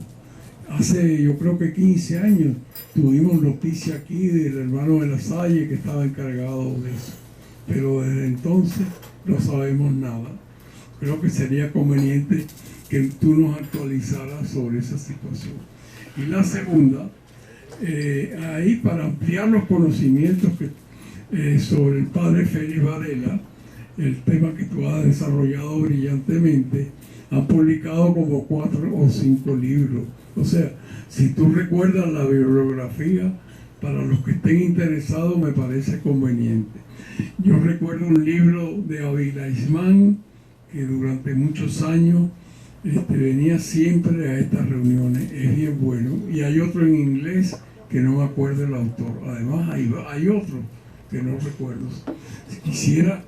Hace, yo creo que 15 años, tuvimos noticia aquí del hermano de la Salle que estaba encargado de eso, pero desde entonces no sabemos nada. Creo que sería conveniente que tú nos actualizaras sobre esa situación. Y la segunda, ahí para ampliar los conocimientos sobre el padre Félix Varela, el tema que tú has desarrollado brillantemente, han publicado como 4 o 5 libros. O sea, si tú recuerdas la bibliografía, para los que estén interesados me parece conveniente. Yo recuerdo un libro de Ávila Ismán, que durante muchos años venía siempre a estas reuniones, es bien bueno. Y hay otro en inglés que no me acuerdo el autor. Además hay otro que no recuerdo. Quisiera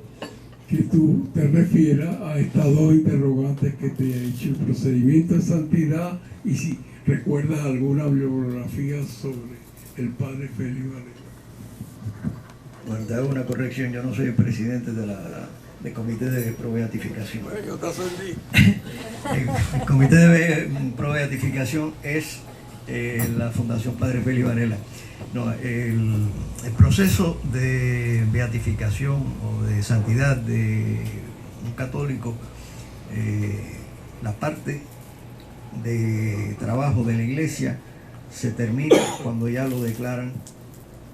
que tú te refieras a estas 2 interrogantes que te he hecho: el procedimiento de santidad, y si recuerdas alguna bibliografía sobre el padre Félix Varela. Bueno, te hago una corrección: yo no soy el presidente de la del Comité de Pro-Beatificación. Yo te ascendí. El Comité de Pro-Beatificación es la Fundación Padre Félix Varela. No, el proceso de beatificación o de santidad de un católico, la parte de trabajo de la iglesia se termina cuando ya lo declaran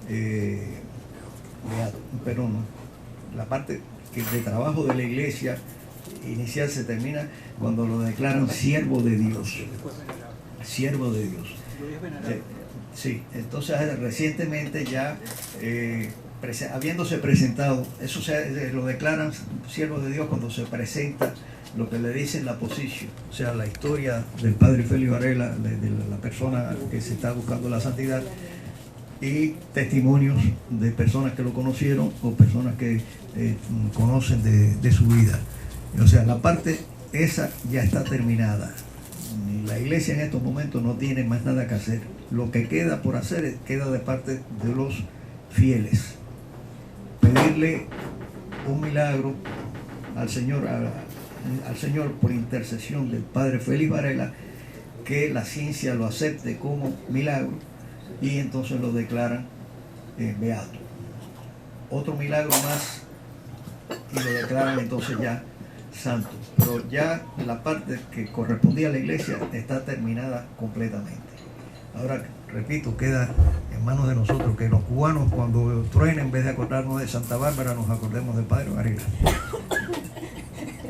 beato, pero no, la parte de trabajo de la iglesia inicial se termina cuando lo declaran siervo de Dios. Siervo de Dios. Sí, entonces recientemente ya habiéndose presentado, eso lo declaran siervo de Dios cuando se presenta lo que le dicen la posición, o sea, la historia del padre Félix Varela, de la persona que se está buscando la santidad, y testimonios de personas que lo conocieron o personas que conocen de su vida. O sea, la parte esa ya está terminada. La iglesia en estos momentos no tiene más nada que hacer. Lo que queda por hacer queda de parte de los fieles. Pedirle un milagro al Señor, al Señor por intercesión del padre Félix Varela, que la ciencia lo acepte como milagro y entonces lo declaran beato. Otro milagro más y lo declaran entonces ya santo. Pero ya la parte que correspondía a la iglesia está terminada completamente. Ahora, repito, queda en manos de nosotros que los cubanos, cuando truenen, en vez de acordarnos de Santa Bárbara, nos acordemos del padre Varela.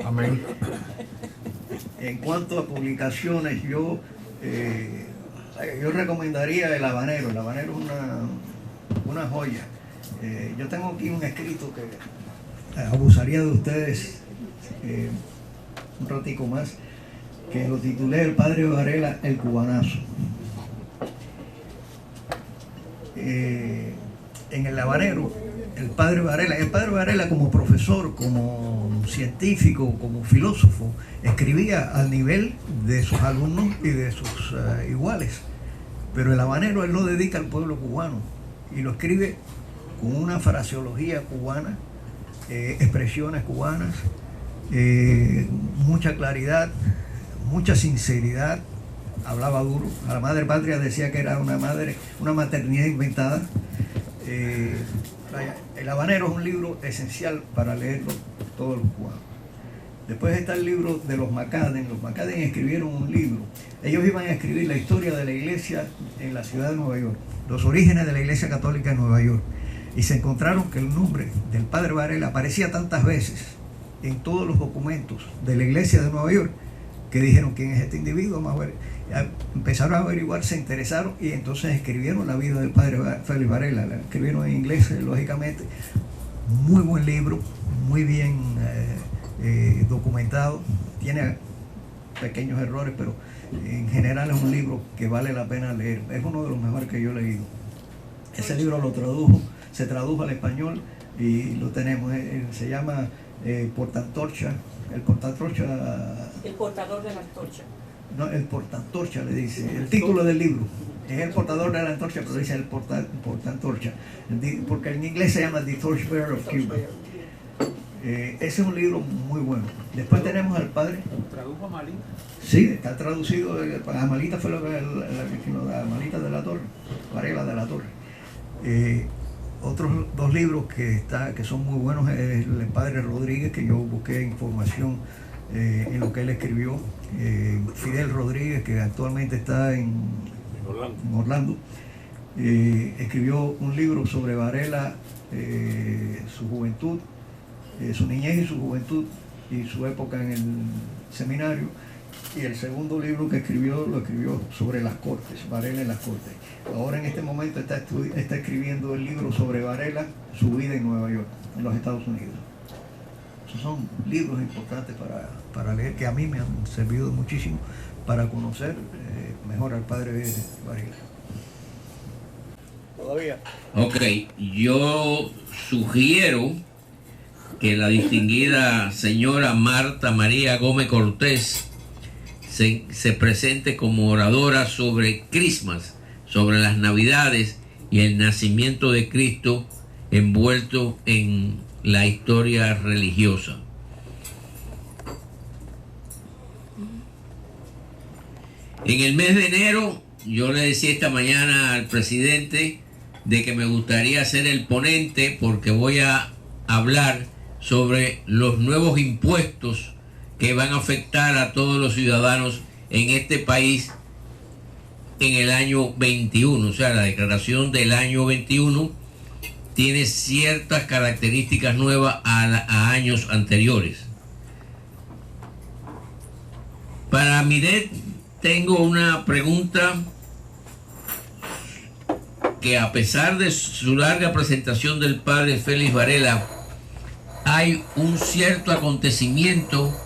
Amén. En cuanto a publicaciones, yo recomendaría El Habanero. El Habanero es una joya. Yo tengo aquí un escrito que abusaría de ustedes un ratico más, que lo titulé El padre Varela, el cubanazo. En El Habanero, el padre Varela como profesor, como científico, como filósofo, escribía al nivel de sus alumnos y de sus iguales. Pero El Habanero él lo dedica al pueblo cubano y lo escribe con una fraseología cubana, expresiones cubanas, mucha claridad, mucha sinceridad. Hablaba duro. A la madre patria decía que era una maternidad inventada. El Habanero es un libro esencial para leerlo todos los cubanos. Después está el libro de los Macadden. Los Macadden escribieron un libro. Ellos iban a escribir la historia de la iglesia en la ciudad de Nueva York, los orígenes de la iglesia católica en Nueva York. Y se encontraron que el nombre del padre Varela aparecía tantas veces en todos los documentos de la iglesia de Nueva York que dijeron: ¿quién es este individuo? Vamos a ver. Empezaron a averiguar, se interesaron y entonces escribieron la vida del padre Félix Varela. La escribieron en inglés, lógicamente. Muy buen libro, muy bien documentado. Tiene pequeños errores, pero en general es un libro que vale la pena leer. Es uno de los mejores que yo he leído. Ese libro se tradujo al español y lo tenemos. Se llama Portantorcha. El portador de la antorcha. No, el portantorcha le dice. El título del libro es El portador de la antorcha, pero dice el portantorcha. Porque en inglés se llama The Torchbearer of Cuba. Ese es un libro muy bueno. Después tenemos al padre. ¿Tradujo a Malita? Sí, está traducido. Amalita fue la Amalita de la Torre, Varela de la Torre. Otros dos libros que son muy buenos es el padre Rodríguez, que yo busqué información en lo que él escribió. Fidel Rodríguez, que actualmente está en Orlando, escribió un libro sobre Varela, su juventud, su niñez y su juventud y su época en el seminario. Y el segundo libro que lo escribió sobre las Cortes, Varela en las Cortes. Ahora en este momento está escribiendo el libro sobre Varela, su vida en Nueva York, en los Estados Unidos. Esos son libros importantes para leer, que a mí me han servido muchísimo para conocer mejor al padre Varela. Todavía. Ok, yo sugiero que la distinguida señora Marta María Gómez Cortés se presente como oradora sobre Christmas, sobre las Navidades y el nacimiento de Cristo envuelto en la historia religiosa. En el mes de enero, yo le decía esta mañana al presidente de que me gustaría ser el ponente porque voy a hablar sobre los nuevos impuestos que van a afectar a todos los ciudadanos en este país en el año 21. O sea, la declaración del año 21 tiene ciertas características nuevas a años anteriores. Para Miret tengo una pregunta que, a pesar de su larga presentación del padre Félix Varela, hay un cierto acontecimiento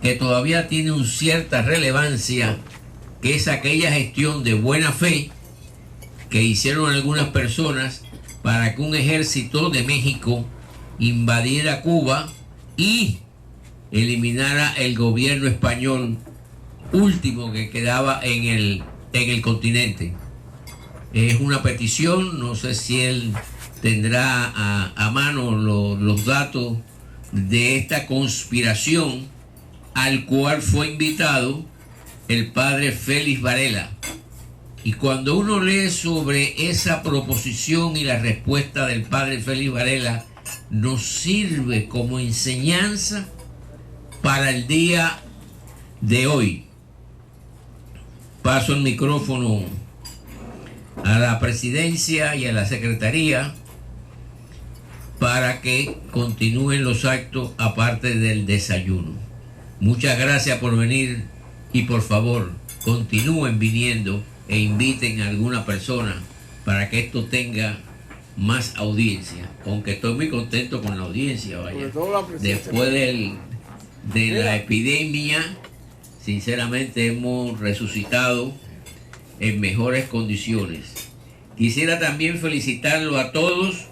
que todavía tiene una cierta relevancia, que es aquella gestión de buena fe que hicieron algunas personas para que un ejército de México invadiera Cuba y eliminara el gobierno español último que quedaba en el continente. Es una petición, no sé si él tendrá a mano los datos de esta conspiración al cual fue invitado el padre Félix Varela. Y cuando uno lee sobre esa proposición y la respuesta del padre Félix Varela, nos sirve como enseñanza para el día de hoy. Paso el micrófono a la presidencia y a la secretaría para que continúen los actos aparte del desayuno. Muchas gracias por venir y por favor continúen viniendo e inviten a alguna persona para que esto tenga más audiencia, aunque estoy muy contento con la audiencia, vaya. Después de la epidemia, sinceramente hemos resucitado en mejores condiciones. Quisiera también felicitarlo a todos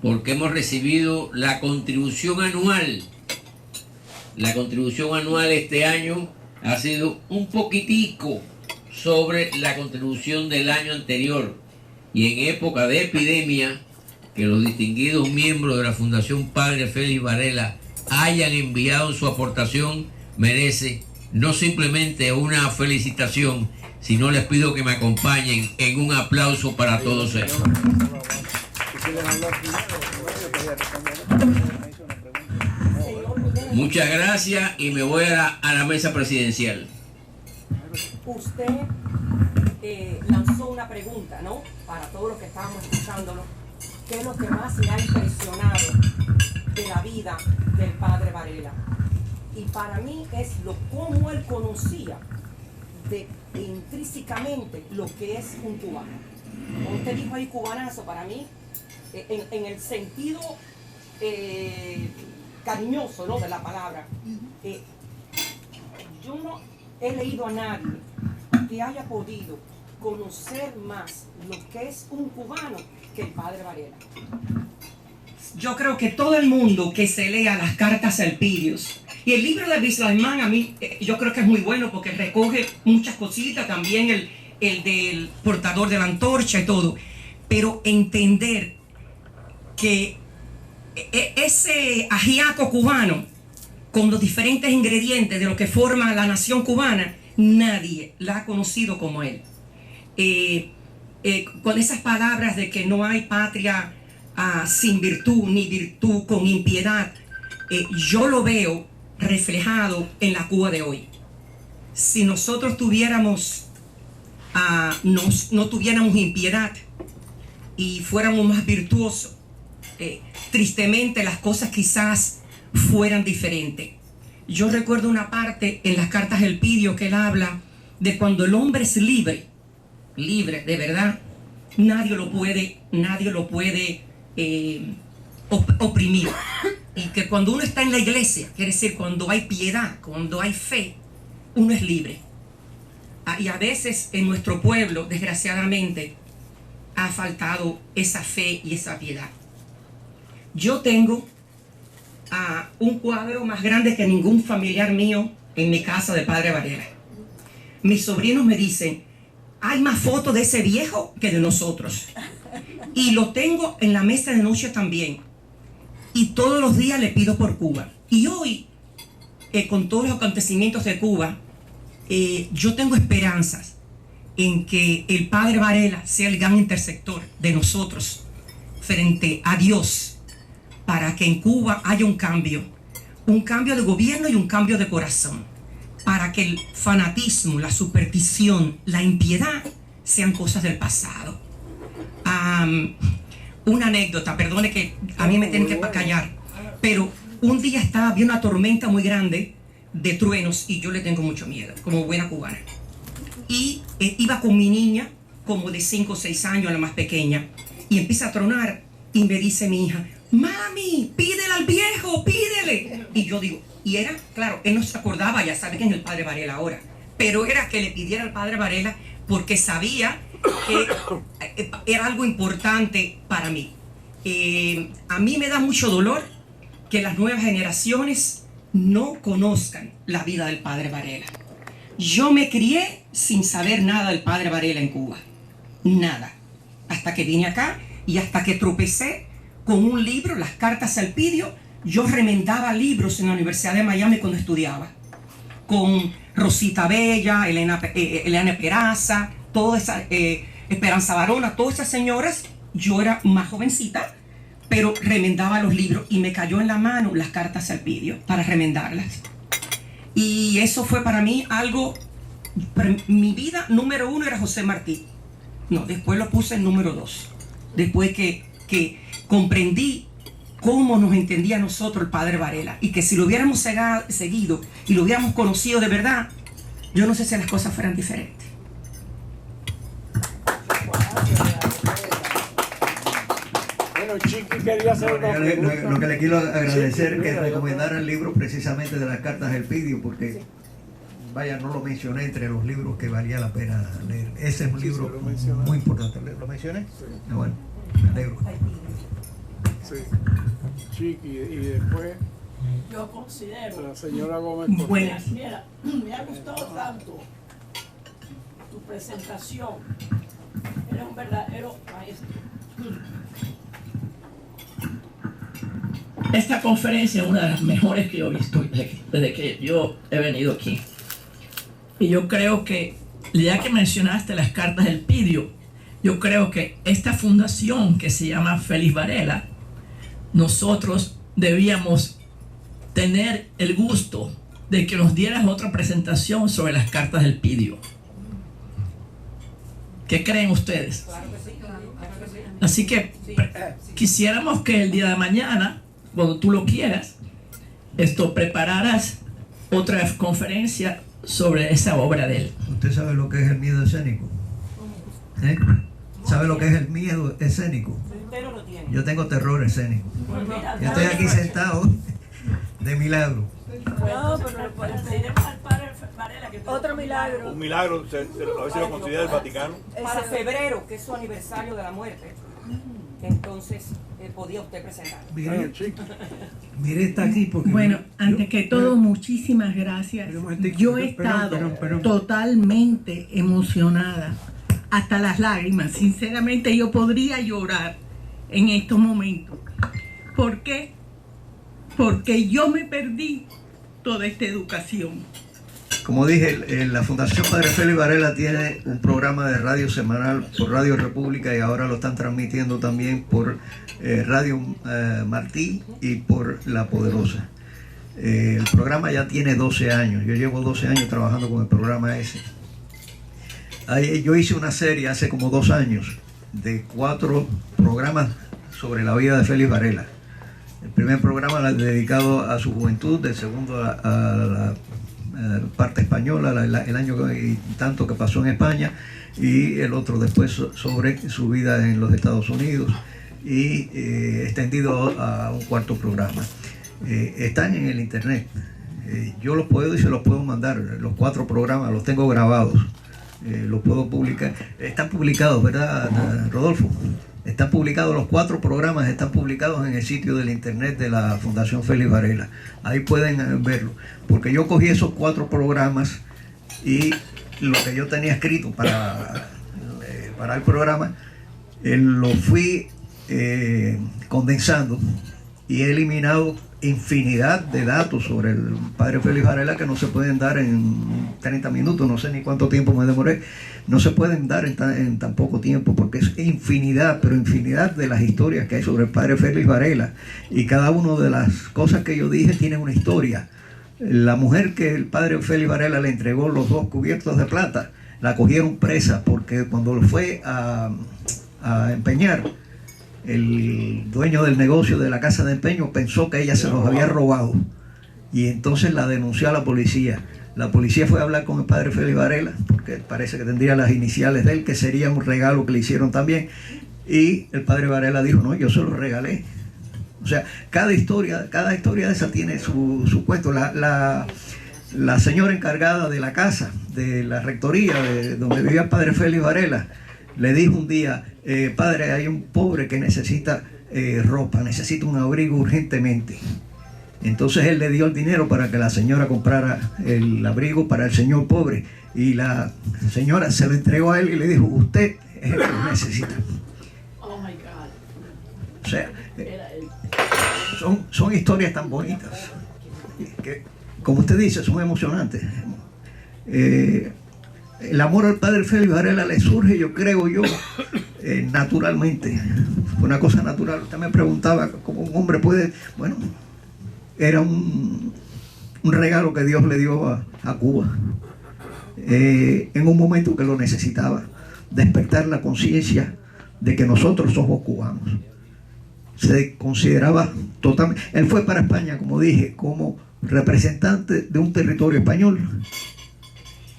porque hemos recibido la contribución anual. La contribución anual este año ha sido un poquitico sobre la contribución del año anterior, y en época de epidemia que los distinguidos miembros de la Fundación Padre Félix Varela hayan enviado su aportación merece no simplemente una felicitación, sino les pido que me acompañen en un aplauso para todos ellos. Muchas gracias y me voy a la mesa presidencial. Usted lanzó una pregunta, ¿no? Para todos los que estábamos escuchándolo. ¿Qué es lo que más le ha impresionado de la vida del padre Varela? Y para mí es cómo él conocía intrínsecamente lo que es un cubano. Como usted dijo ahí, cubanazo, para mí, en el sentido cariñoso, ¿no?, de la palabra. Yo no he leído a nadie que haya podido conocer más lo que es un cubano que el padre Varela. Yo creo que todo el mundo que se lea las cartas a Elpidios y el libro de Bismarck, a mí yo creo que es muy bueno porque recoge muchas cositas, también el del portador de la antorcha y todo, pero entender que ese ajiaco cubano con los diferentes ingredientes de lo que forma la nación cubana, nadie la ha conocido como él. Con esas palabras de que no hay patria sin virtud, ni virtud con impiedad, yo lo veo reflejado en la Cuba de hoy. Si nosotros tuviéramos, no tuviéramos impiedad y fuéramos más virtuosos, tristemente las cosas quizás fueran diferentes. Yo recuerdo una parte en las cartas del Elpidio que él habla de cuando el hombre es libre de verdad, nadie lo puede oprimir. Y que cuando uno está en la iglesia, quiere decir cuando hay piedad, cuando hay fe, uno es libre. Y a veces en nuestro pueblo, desgraciadamente, ha faltado esa fe y esa piedad. Yo tengo un cuadro más grande que ningún familiar mío en mi casa de padre Varela. Mis sobrinos me dicen, hay más fotos de ese viejo que de nosotros. Y lo tengo en la mesa de noche también. Y todos los días le pido por Cuba. Y hoy, con todos los acontecimientos de Cuba, yo tengo esperanzas en que el Padre Varela sea el gran intercesor de nosotros frente a Dios, para que en Cuba haya un cambio de gobierno y un cambio de corazón, para que el fanatismo, la superstición, la impiedad sean cosas del pasado. Una anécdota, perdone que a mí me tienen que callar, pero un día había una tormenta muy grande de truenos y yo le tengo mucho miedo, como buena cubana. Y iba con mi niña, como de 5 o 6 años, la más pequeña, y empieza a tronar y me dice mi hija: mami, pídele al viejo, pídele. Y yo digo, y era, claro, él no se acordaba, ya sabe que es el Padre Varela ahora, pero era que le pidiera al Padre Varela porque sabía que era algo importante para mí. A mí me da mucho dolor que las nuevas generaciones no conozcan la vida del Padre Varela. Yo me crié sin saber nada del Padre Varela en Cuba, nada, hasta que vine acá y hasta que tropecé con un libro, Las Cartas a Elpidio. Yo remendaba libros en la Universidad de Miami cuando estudiaba, con Rosita Bella, Elena Peraza, toda esa, Esperanza Barona, todas esas señoras. Yo era más jovencita, pero remendaba los libros y me cayó en la mano Las Cartas a Elpidio para remendarlas. Y eso fue para mí algo. Mi vida número 1 era José Martí. No, después lo puse en número 2. Después que comprendí cómo nos entendía a nosotros el Padre Varela, y que si lo hubiéramos seguido y lo hubiéramos conocido de verdad, yo no sé si las cosas fueran diferentes. Bueno, Chiqui quería hacer una pregunta. Lo que le quiero agradecer es que recomendara el libro precisamente de Las Cartas a Elpidio, porque vaya, no lo mencioné entre los libros que valía la pena leer. Ese es un libro muy importante. ¿Lo mencioné? Sí. Bueno, me alegro. Sí. Chiqui, y después Yo considero, la señora Gómez. Bueno. mira, me ha gustado tanto tu presentación. Eres un verdadero maestro. Esta conferencia es una de las mejores que yo he visto desde que yo he venido aquí. Y yo creo que, ya que mencionaste Las Cartas del Elpidio, yo creo que esta fundación que se llama Félix Varela, nosotros debíamos tener el gusto de que nos dieras otra presentación sobre Las Cartas del Elpidio. ¿Qué creen ustedes? Así que quisiéramos que el día de mañana, cuando tú lo quieras, prepararas otra conferencia sobre esa obra de él. ¿Usted sabe lo que es el miedo escénico? ¿Eh? ¿Sabe lo que es el miedo escénico? Yo tengo terror escénico. Yo estoy aquí sentado de milagro. No, pero otro milagro. Un milagro, a veces lo considera el Vaticano. Para febrero, que es su aniversario de la muerte, entonces podía usted presentar. Mire, está aquí porque... Bueno, antes que todo, muchísimas gracias. Yo he estado totalmente emocionada, hasta las lágrimas. Sinceramente, yo podría llorar en estos momentos. ¿Por qué? Porque yo me perdí toda esta educación. Como dije, la Fundación Padre Félix Varela tiene un programa de radio semanal por Radio República, y ahora lo están transmitiendo también por Radio Martí y por La Poderosa. El programa ya tiene 12 años. Yo llevo 12 años trabajando con el programa ese. Yo hice una serie hace como 2 años de 4 programas sobre la vida de Félix Varela. El primer programa dedicado a su juventud, el segundo a la parte española, el año y tanto que pasó en España, y el otro después sobre su vida en los Estados Unidos, y extendido a un 4º programa. Están en el internet. Yo los puedo y se los puedo mandar. Los 4 programas los tengo grabados. Los puedo publicar. Están publicados, ¿verdad, Rodolfo? Están publicados, los 4 programas están publicados en el sitio del internet de la Fundación Félix Varela. Ahí pueden verlo. Porque yo cogí esos 4 programas y lo que yo tenía escrito para el programa, lo fui condensando y he eliminado infinidad de datos sobre el padre Félix Varela que no se pueden dar en 30 minutos, no sé ni cuánto tiempo me demoré, no se pueden dar en tan poco tiempo, porque es infinidad, pero infinidad de las historias que hay sobre el padre Félix Varela, y cada una de las cosas que yo dije tiene una historia. La mujer que el padre Félix Varela le entregó los 2 cubiertos de plata, la cogieron presa porque cuando lo fue a empeñar, el dueño del negocio de la casa de empeño pensó que ella se los había robado, y entonces la denunció a la policía. La policía fue a hablar con el padre Félix Varela, porque parece que tendría las iniciales de él, que sería un regalo que le hicieron también, y el padre Varela dijo: no, yo se los regalé. O sea, cada historia de esa tiene su cuento. La señora encargada de la casa, de la rectoría de donde vivía el padre Félix Varela, le dijo un día: padre, hay un pobre que necesita ropa, necesita un abrigo urgentemente. Entonces él le dio el dinero para que la señora comprara el abrigo para el señor pobre, y la señora se lo entregó a él y le dijo: usted es el que lo necesita. Oh my God. O sea, son historias tan bonitas que, como usted dice, son emocionantes. El amor al padre Félix Varela le surge, yo creo naturalmente. Fue una cosa natural. Usted me preguntaba cómo un hombre puede... Bueno, era un regalo que Dios le dio a Cuba. En un momento que lo necesitaba. Despertar la conciencia de que nosotros somos cubanos. Se consideraba totalmente... Él fue para España, como dije, como representante de un territorio español,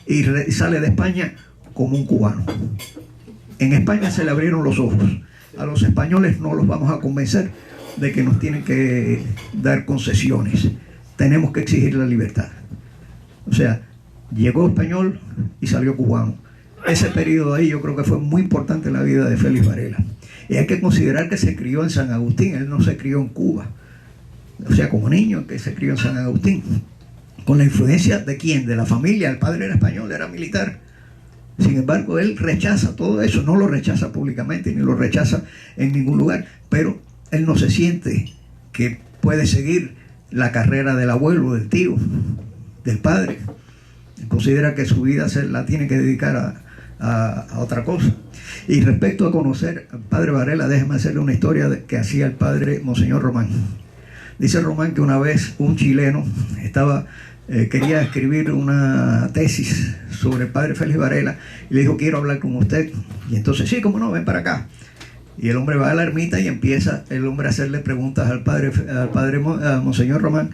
y sale de España como un cubano. En España se le abrieron los ojos. A los españoles no los vamos a convencer de que nos tienen que dar concesiones. Tenemos que exigir la libertad. O sea, llegó español y salió cubano. Ese periodo ahí yo creo que fue muy importante en la vida de Félix Varela. Y hay que considerar que se crió en San Agustín, él no se crió en Cuba. O sea, como niño que se crió en San Agustín. ¿Con la influencia de quién? De la familia. El padre era español, era militar. Sin embargo, él rechaza todo eso, no lo rechaza públicamente, ni lo rechaza en ningún lugar, pero él no se siente que puede seguir la carrera del abuelo, del tío, del padre. Él considera que su vida la tiene que dedicar a otra cosa. Y respecto a conocer al padre Varela, déjeme hacerle una historia que hacía el padre Monseñor Román. Dice Román que una vez un chileno quería escribir una tesis sobre el padre Félix Varela y le dijo: quiero hablar con usted. Y entonces, sí, cómo no, ven para acá. Y el hombre va a la ermita y empieza el hombre a hacerle preguntas al padre Monseñor Román,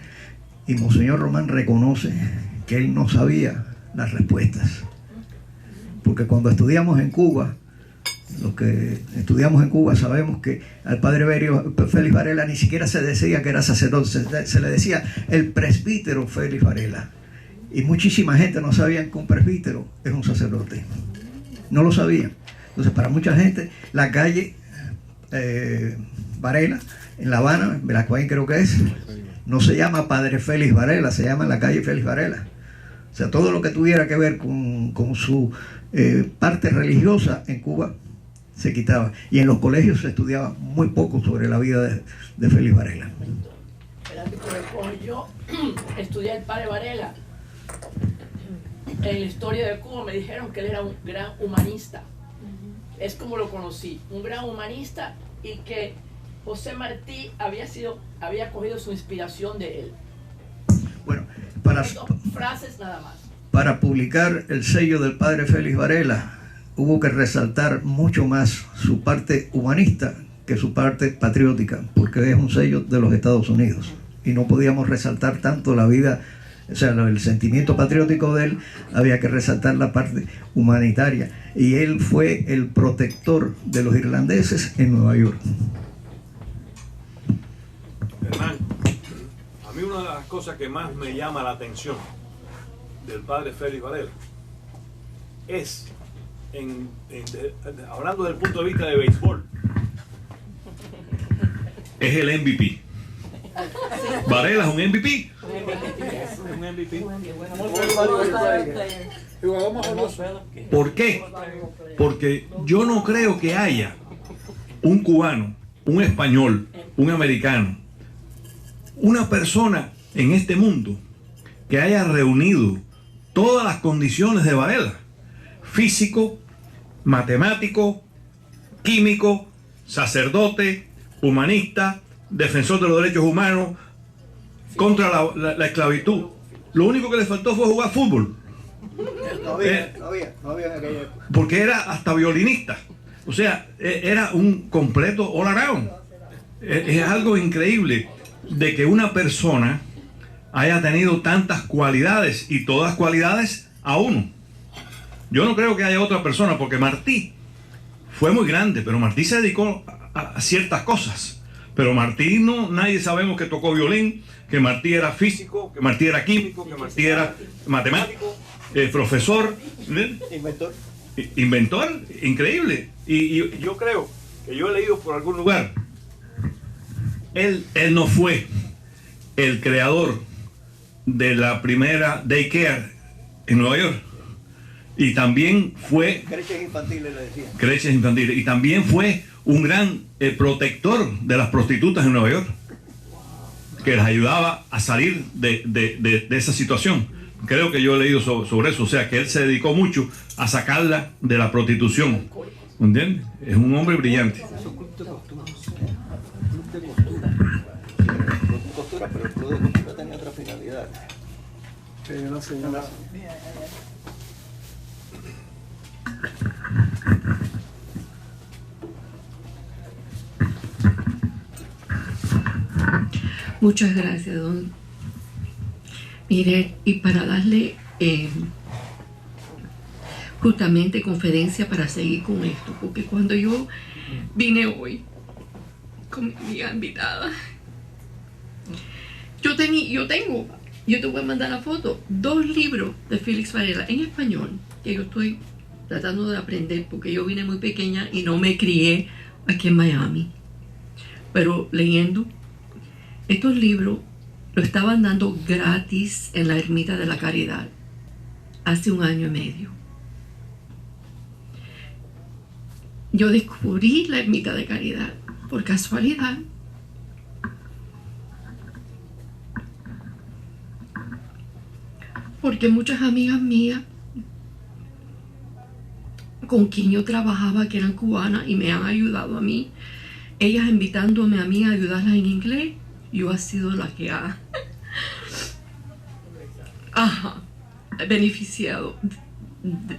y Monseñor Román reconoce que él no sabía las respuestas, porque cuando estudiamos en Cuba, los que estudiamos en Cuba sabemos que al padre Félix Varela ni siquiera se decía que era sacerdote, se le decía el presbítero Félix Varela, y muchísima gente no sabía que un presbítero es un sacerdote, no lo sabían. Entonces, para mucha gente la calle Varela en La Habana, Velacuay creo que es, no se llama Padre Félix Varela, se llama la calle Félix Varela. O sea, todo lo que tuviera que ver con su parte religiosa en Cuba se quitaba, y en los colegios se estudiaba muy poco sobre la vida de Félix Varela. Cuando yo estudié al padre Varela, en la historia de Cuba me dijeron que él era un gran humanista. Es como lo conocí, un gran humanista, y que José Martí había cogido su inspiración de él. Bueno, frases nada más. Para publicar el sello del padre Félix Varela hubo que resaltar mucho más su parte humanista que su parte patriótica, porque es un sello de los Estados Unidos y no podíamos resaltar tanto la vida, o sea, el sentimiento patriótico de él, había que resaltar la parte humanitaria, y él fue el protector de los irlandeses en Nueva York. Hernán, a mí una de las cosas que más me llama la atención del padre Félix Varela es, hablando desde el punto de vista de béisbol, es el MVP. Varela es un MVP. Un MVP. ¿Por qué? Porque yo no creo que haya un cubano, un español, un americano una persona en este mundo que haya reunido todas las condiciones de Varela: físico, matemático, químico, sacerdote, humanista, defensor de los derechos humanos, contra la esclavitud. Lo único que le faltó fue jugar fútbol. No había en aquella época. Porque era hasta violinista. O sea, era un completo all around. Es algo increíble de que una persona haya tenido tantas cualidades, y todas cualidades a uno. Yo no creo que haya otra persona, porque Martí fue muy grande, pero Martí se dedicó a ciertas cosas. Pero Martí nadie sabemos que tocó violín, que Martí era físico, que Martí era químico, que Martí era matemático, profesor, inventor, increíble. Y yo creo que yo he leído por algún lugar, él no fue el creador de la primera daycare en Nueva York, y también fue Creches infantiles, le decían. creches infantiles, y también fue un gran protector de las prostitutas en Nueva York, que las ayudaba a salir de esa situación. Creo que yo he leído sobre eso. O sea, que él se dedicó mucho a sacarla de la prostitución. ¿Entiendes? Es un hombre brillante. Costura, pero el club de costura tenía otra finalidad. Una señora. Muchas gracias, don. Mire, y para darle justamente conferencia para seguir con esto, porque cuando yo vine hoy con mi amiga invitada, yo te voy a mandar la foto, 2 libros de Félix Varela en español, que yo estoy tratando de aprender, porque yo vine muy pequeña y no me crié aquí en Miami, pero leyendo estos libros lo estaban dando gratis en la Ermita de la Caridad hace 1 año y medio. Yo descubrí la Ermita de Caridad por casualidad. Porque muchas amigas mías con quien yo trabajaba, que eran cubanas y me han ayudado a mí, ellas invitándome a mí a ayudarlas en inglés, yo he sido la que ha beneficiado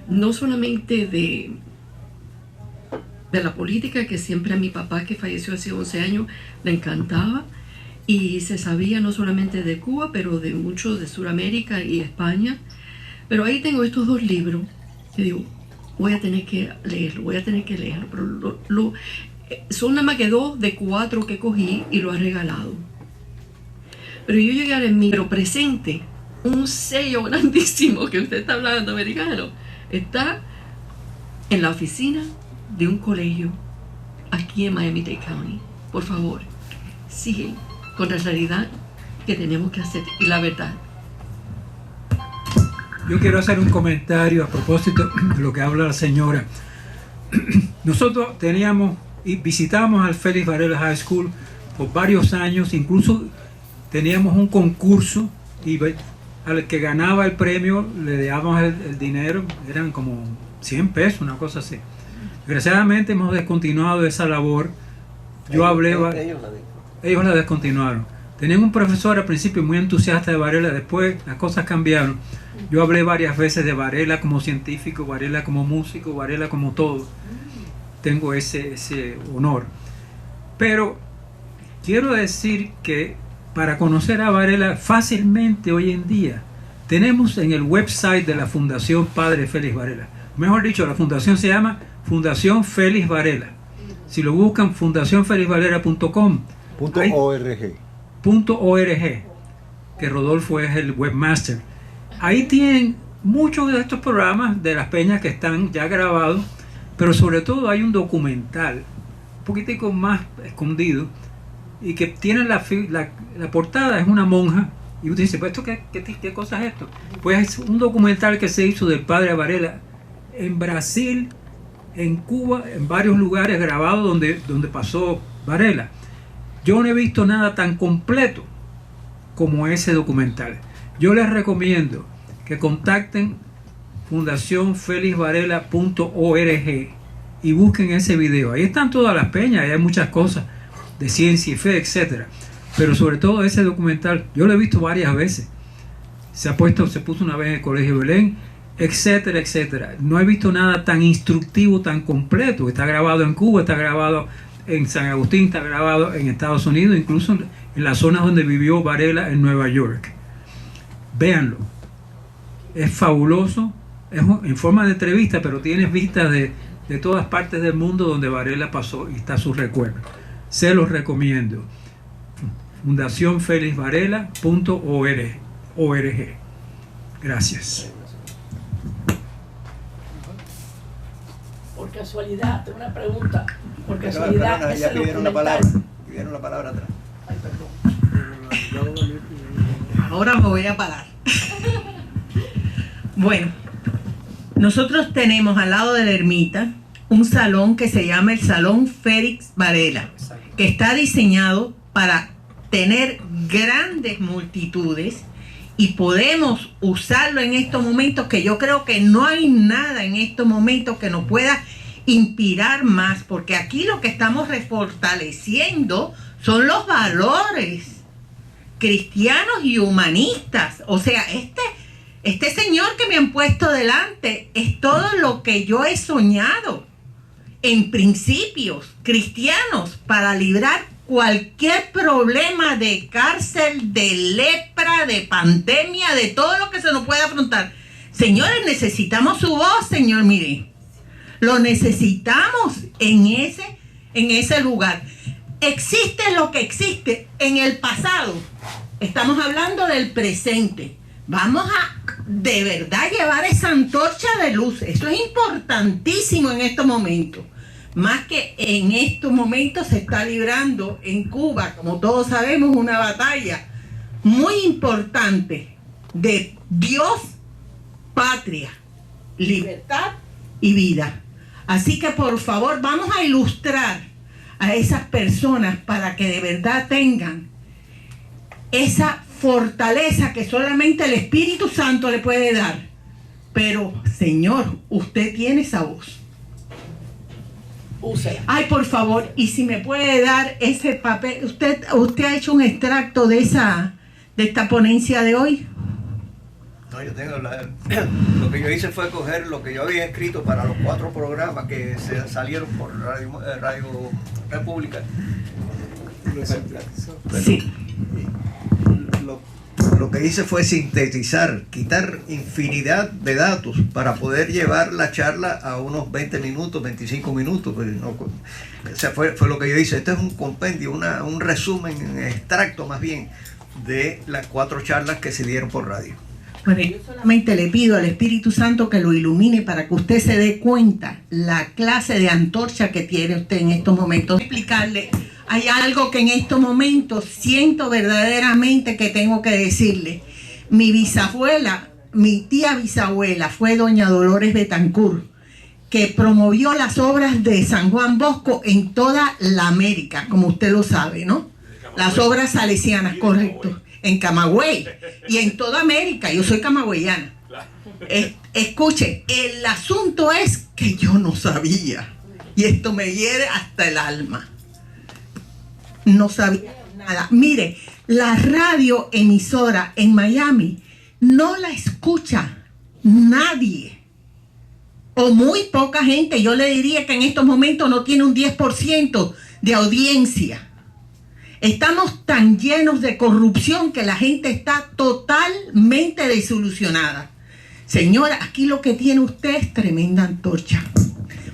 no solamente de la política, que siempre a mi papá, que falleció hace 11 años, le encantaba, y se sabía no solamente de Cuba, pero de mucho de Sudamérica y España. Pero ahí tengo estos 2 libros que digo, voy a tener que leerlo, pero son nada más que 2 de 4 que cogí y lo he regalado. Pero yo llegué al micro presente, un sello grandísimo que usted está hablando americano, está en la oficina de un colegio aquí en Miami-Dade County. Por favor, sigue con la realidad que tenemos que hacer y la verdad. Yo quiero hacer un comentario a propósito de lo que habla la señora. Nosotros teníamos y visitamos al Félix Varela High School por varios años, incluso teníamos un concurso y al que ganaba el premio le dábamos el dinero, eran como 100 pesos, una cosa así. Desgraciadamente hemos descontinuado esa labor. Ellos la descontinuaron. Tenían un profesor al principio muy entusiasta de Varela, después las cosas cambiaron. Yo hablé varias veces de Varela como científico, Varela como músico, Varela como todo. Tengo ese honor. Pero quiero decir que para conocer a Varela fácilmente hoy en día, tenemos en el website de la Fundación Padre Félix Varela. Mejor dicho, la fundación se llama Fundación Félix Varela. Si lo buscan, fundacionfelixvarela.com. .org, que Rodolfo es el webmaster. Ahí tienen muchos de estos programas de las peñas que están ya grabados, pero sobre todo hay un documental, un poquitico más escondido, y que tiene la portada, es una monja, y usted dice, pues esto ¿qué cosa es esto? Pues es un documental que se hizo del padre Varela en Brasil, en Cuba, en varios lugares grabados donde pasó Varela. Yo no he visto nada tan completo como ese documental. Yo les recomiendo que contacten fundacionfelixvarela.org y busquen ese video. Ahí están todas las peñas, ahí hay muchas cosas de ciencia y fe, etc. Pero sobre todo ese documental, yo lo he visto varias veces. Se puso una vez en el Colegio Belén, etcétera, etcétera. No he visto nada tan instructivo, tan completo. Está grabado en Cuba, está grabado en San Agustín, está grabado en Estados Unidos, incluso en las zonas donde vivió Varela en Nueva York. Véanlo. Es fabuloso. Es en forma de entrevista, pero tienes vistas de todas partes del mundo donde Varela pasó y está su recuerdo. Se los recomiendo. fundacionfelixvarela.org. Gracias. Por casualidad, tengo una pregunta. Por casualidad, perdona, ya pidieron la palabra. Pidieron la palabra atrás. Ay, perdón. Ahora me voy a parar. Bueno, nosotros tenemos al lado de la ermita un salón que se llama el Salón Félix Varela, que está diseñado para tener grandes multitudes y podemos usarlo en estos momentos, que yo creo que no hay nada en estos momentos que nos pueda inspirar más, porque aquí lo que estamos refortaleciendo son los valores cristianos y humanistas. O sea, este señor que me han puesto delante es todo lo que yo he soñado en principios cristianos para librar cualquier problema de cárcel, de lepra, de pandemia, de todo lo que se nos pueda afrontar. Señores, necesitamos su voz, Señor, mire. Lo necesitamos en ese lugar. Existe lo que existe en el pasado. Estamos hablando del presente. Vamos a de verdad llevar esa antorcha de luz. Esto es importantísimo en estos momentos. Más que en estos momentos se está librando en Cuba, como todos sabemos, una batalla muy importante de Dios, patria, libertad y vida. Así que por favor vamos a ilustrar a esas personas para que de verdad tengan esa fortaleza que solamente el Espíritu Santo le puede dar. Pero, Señor, usted tiene esa voz. Úsela. Ay, por favor, y si me puede dar ese papel. ¿Usted ha hecho un extracto de esta ponencia de hoy? No, yo tengo lo que yo hice fue coger lo que yo había escrito para los 4 programas que se salieron por Radio República. Sí. Lo que hice fue sintetizar, quitar infinidad de datos para poder llevar la charla a unos 20 minutos, 25 minutos. Pues no, o sea, fue lo que yo hice. Este es un compendio, un resumen, un extracto más bien, de las 4 charlas que se dieron por radio. Bueno, yo solamente le pido al Espíritu Santo que lo ilumine para que usted se dé cuenta la clase de antorcha que tiene usted en estos momentos. Explicarle, hay algo que en estos momentos siento verdaderamente que tengo que decirle. Mi bisabuela, mi tía bisabuela fue doña Dolores Betancourt, que promovió las obras de San Juan Bosco en toda la América, como usted lo sabe, ¿no? Las obras salesianas, correcto. En Camagüey y en toda América. Yo soy camagüeyana. Escuche, el asunto es que yo no sabía, y esto me hiere hasta el alma. No sabía nada. Mire, la radio emisora en Miami no la escucha nadie, o muy poca gente. Yo le diría que en estos momentos no tiene un 10% de audiencia. Estamos tan llenos de corrupción que la gente está totalmente desilusionada. Señora, aquí lo que tiene usted es tremenda antorcha.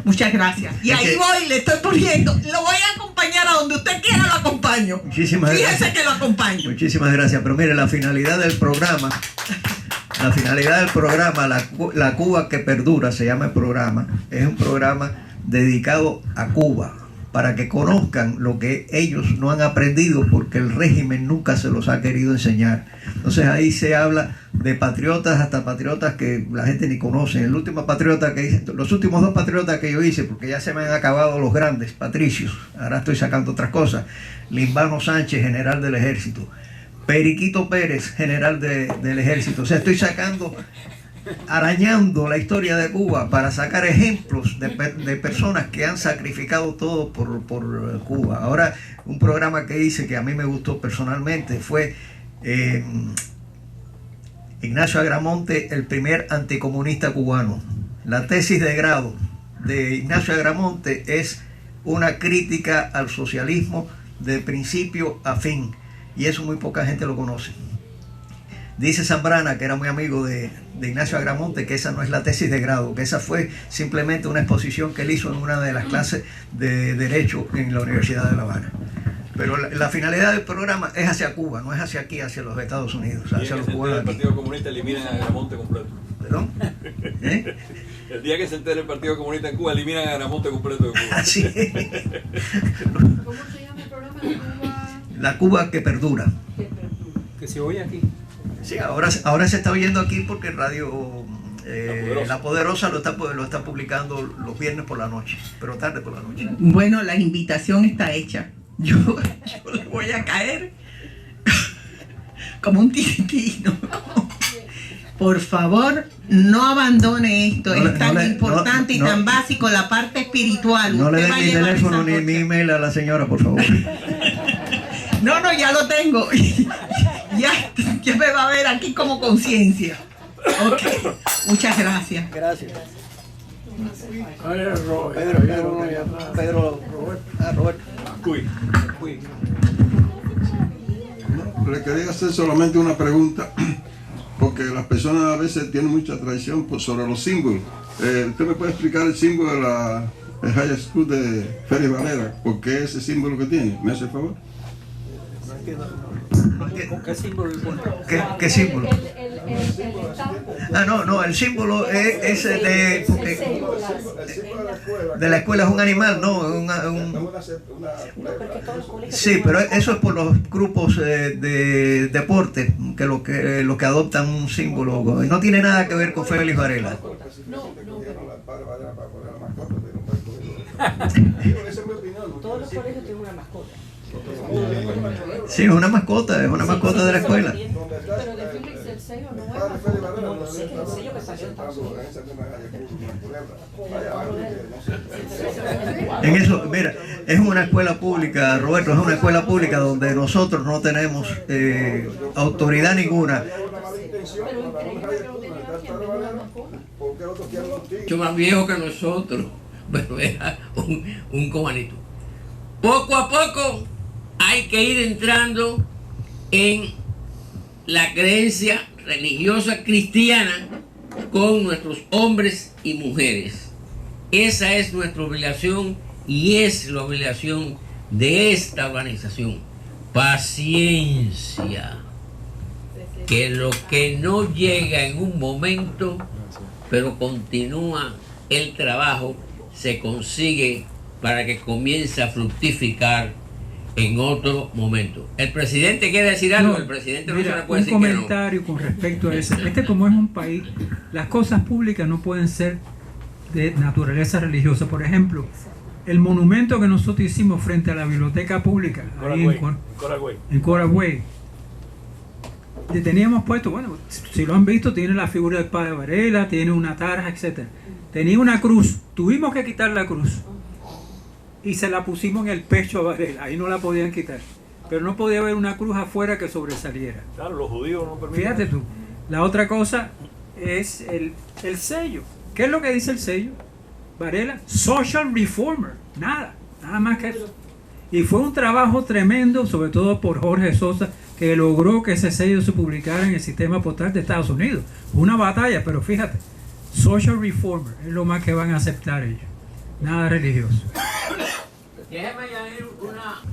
Muchas gracias. Y ahí voy, le estoy poniendo. Lo voy a acompañar a donde usted quiera, lo acompaño. Muchísimas gracias. Fíjese que lo acompaño. Muchísimas gracias. Pero mire, la finalidad del programa, la Cuba que perdura, se llama el programa. Es un programa dedicado a Cuba, para que conozcan lo que ellos no han aprendido porque el régimen nunca se los ha querido enseñar. Entonces ahí se habla de patriotas, hasta patriotas que la gente ni conoce. El último patriota que hice, los últimos 2 patriotas que yo hice, porque ya se me han acabado los grandes patricios, ahora estoy sacando otras cosas. Limbano Sánchez, general del ejército. Periquito Pérez, general del ejército. O sea, estoy arañando la historia de Cuba para sacar ejemplos de personas que han sacrificado todo por Cuba. Ahora, un programa que hice que a mí me gustó personalmente fue Ignacio Agramonte, el primer anticomunista cubano. La tesis de grado de Ignacio Agramonte es una crítica al socialismo de principio a fin, y eso muy poca gente lo conoce. Dice Zambrana, que era muy amigo de Ignacio Agramonte, que esa no es la tesis de grado, que esa fue simplemente una exposición que él hizo en una de las clases de Derecho en la Universidad de La Habana. Pero la finalidad del programa es hacia Cuba, no es hacia aquí, hacia los Estados Unidos, hacia los cubanos. El Partido Comunista eliminan a Agramonte completo. ¿Perdón? ¿Eh? El día que se entere el Partido Comunista en Cuba, eliminan a Agramonte completo de Cuba. Así es. ¿Cómo se llama el programa de Cuba? La Cuba que perdura. Que se oye aquí. Sí, ahora se está oyendo aquí porque Radio La Poderosa lo está publicando los viernes por la noche, pero tarde por la noche. Bueno, la invitación está hecha. Yo le voy a caer como un tiritino. Por favor, no abandone esto. Es tan importante y tan básico la parte espiritual. No le den mi teléfono ni mi email a la señora, por favor. No, ya lo tengo. Ya me va a ver aquí como conciencia. Ok, muchas gracias. Gracias. Roberto. Le quería hacer solamente una pregunta, porque las personas a veces tienen mucha tradición sobre los símbolos. ¿Usted me puede explicar el símbolo de la High School de Félix Varela? ¿Por qué ese símbolo que tiene? ¿Me hace el favor? ¿Qué símbolo? ¿Qué símbolo? No, el símbolo es de la escuela, es un animal, ¿no? Sí, pero eso es por los grupos de deporte que lo que adoptan un símbolo. No tiene nada que ver con Félix Varela. Todos los colegios tienen una mascota. Sí, es una mascota de la escuela. Pero de Félix el sello no es mascota. No, no sé, el sello que salió de Estados Unidos. En eso, mira, es una escuela pública, Roberto, es una escuela pública donde nosotros no tenemos autoridad ninguna. Mucho más viejo que nosotros. Bueno, era un cubanito. Poco a poco hay que ir entrando en la creencia religiosa cristiana con nuestros hombres y mujeres. Esa es nuestra obligación y es la obligación de esta organización. Paciencia. Que lo que no llega en un momento, pero continúa el trabajo, se consigue para que comience a fructificar en otro momento. ¿El presidente quiere decir algo? El presidente no se le puede decir que no. Un comentario con respecto a eso. Como es un país, las cosas públicas no pueden ser de naturaleza religiosa. Por ejemplo, el monumento que nosotros hicimos frente a la biblioteca pública en Coragüey, le teníamos puesto, bueno, si lo han visto, tiene la figura del padre Varela, tiene una tarja, etc. Tenía una cruz, tuvimos que quitar la cruz y se la pusimos en el pecho a Varela, ahí no la podían quitar, pero no podía haber una cruz afuera que sobresaliera. Claro, los judíos no permiten. Fíjate tú, la otra cosa es el sello. ¿Qué es lo que dice el sello? Varela, Social Reformer, nada más que eso. Y fue un trabajo tremendo, sobre todo por Jorge Sosa, que logró que ese sello se publicara en el sistema postal de Estados Unidos. Una batalla, pero fíjate, Social Reformer es lo más que van a aceptar ellos, nada religioso.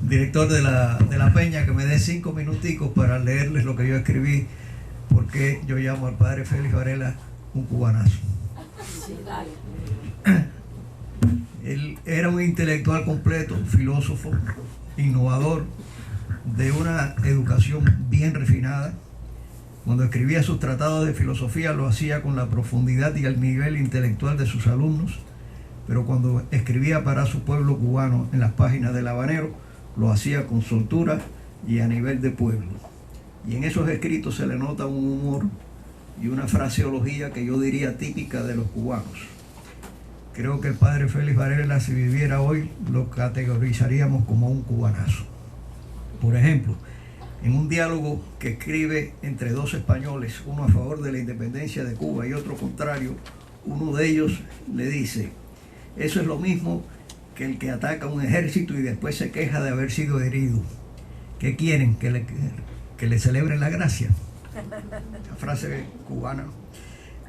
Director de la Peña, que me dé 5 minuticos para leerles lo que yo escribí, porque yo llamo al padre Félix Varela un cubanazo. Él era un intelectual completo, filósofo, innovador, de una educación bien refinada. Cuando escribía sus tratados de filosofía lo hacía con la profundidad y el nivel intelectual de sus alumnos, pero cuando escribía para su pueblo cubano en las páginas del Habanero, lo hacía con soltura y a nivel de pueblo. y en esos escritos se le nota un humor y una fraseología que yo diría típica de los cubanos. Creo que el padre Félix Varela, si viviera hoy, lo categorizaríamos como un cubanazo. Por ejemplo, en un diálogo que escribe entre dos españoles, uno a favor de la independencia de Cuba y otro contrario, uno de ellos le dice: eso es lo mismo que el que ataca un ejército y después se queja de haber sido herido. ¿Qué quieren? ¿Que le celebren la gracia? La frase cubana.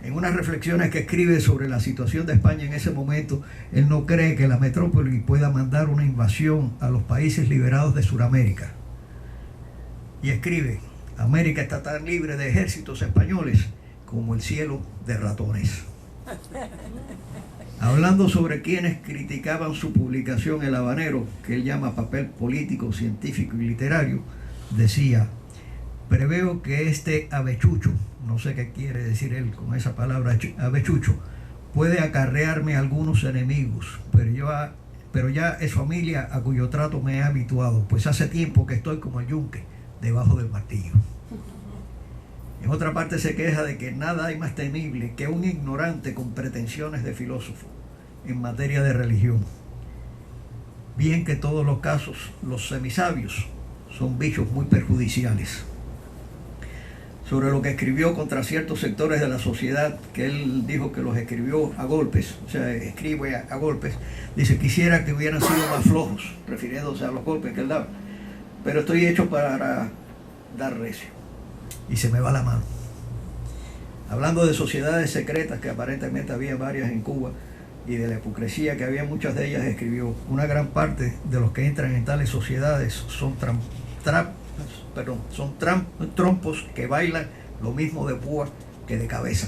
En unas reflexiones que escribe sobre la situación de España en ese momento, él no cree que la metrópoli pueda mandar una invasión a los países liberados de Sudamérica. Y escribe: América está tan libre de ejércitos españoles como el cielo de ratones. Hablando sobre quienes criticaban su publicación El Habanero, que él llama papel político, científico y literario, decía: preveo que este avechucho, no sé qué quiere decir él con esa palabra avechucho, puede acarrearme algunos enemigos, pero ya es familia a cuyo trato me he habituado, pues hace tiempo que estoy como el yunque debajo del martillo. En otra parte se queja de que nada hay más temible que un ignorante con pretensiones de filósofo en materia de religión. Bien que en todos los casos los semisabios son bichos muy perjudiciales. Sobre lo que escribió contra ciertos sectores de la sociedad, que él dijo que los escribió a golpes, o sea, escribe a golpes, dice: quisiera que hubieran sido más flojos, refiriéndose a los golpes que él daba, pero estoy hecho para dar recio. Y se me va la mano. Hablando de sociedades secretas, que aparentemente había varias en Cuba, y de la hipocresía que había, muchas de ellas, escribió: una gran parte de los que entran en tales sociedades son trompos que bailan lo mismo de púa que de cabeza.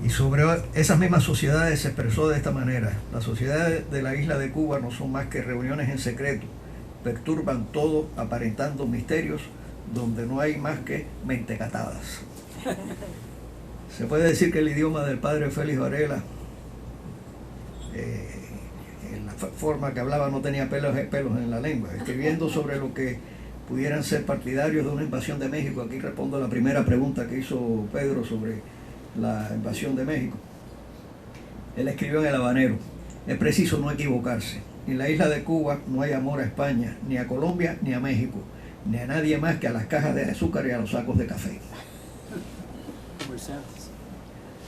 Y sobre esas mismas sociedades se expresó de esta manera: las sociedades de la isla de Cuba no son más que reuniones en secreto, perturban todo aparentando misterios donde no hay más que mentecatadas. Se puede decir que el idioma del padre Félix Varela, en la forma que hablaba, no tenía pelos en la lengua, escribiendo sobre lo que pudieran ser partidarios de una invasión de México. Aquí respondo a la primera pregunta que hizo Pedro sobre la invasión de México. Él escribió en El Habanero: es preciso no equivocarse. En la isla de Cuba no hay amor a España, ni a Colombia, ni a México, ni a nadie más que a las cajas de azúcar y a los sacos de café.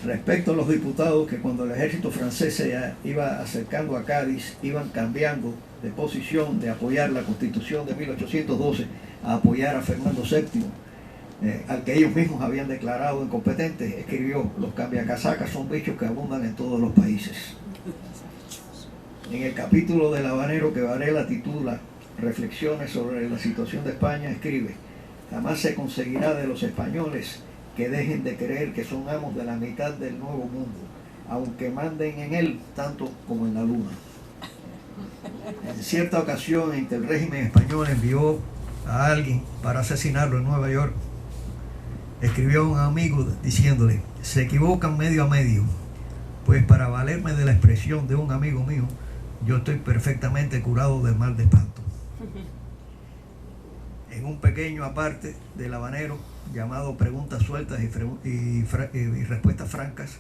Respecto a los diputados, que cuando el ejército francés se iba acercando a Cádiz, iban cambiando de posición de apoyar la Constitución de 1812 a apoyar a Fernando VII, al que ellos mismos habían declarado incompetente, escribió: los cambiacasacas son bichos que abundan en todos los países. En el capítulo del Habanero que Varela titula Reflexiones sobre la situación de España, escribe: jamás se conseguirá de los españoles que dejen de creer que son amos de la mitad del nuevo mundo, aunque manden en él tanto como en la luna. En cierta ocasión en que el régimen español envió a alguien para asesinarlo en Nueva York, escribió a un amigo diciéndole: se equivocan medio a medio, pues para valerme de la expresión de un amigo mío, yo estoy perfectamente curado del mal de espanto. En un pequeño aparte del Habanero llamado Preguntas Sueltas y Respuestas Francas,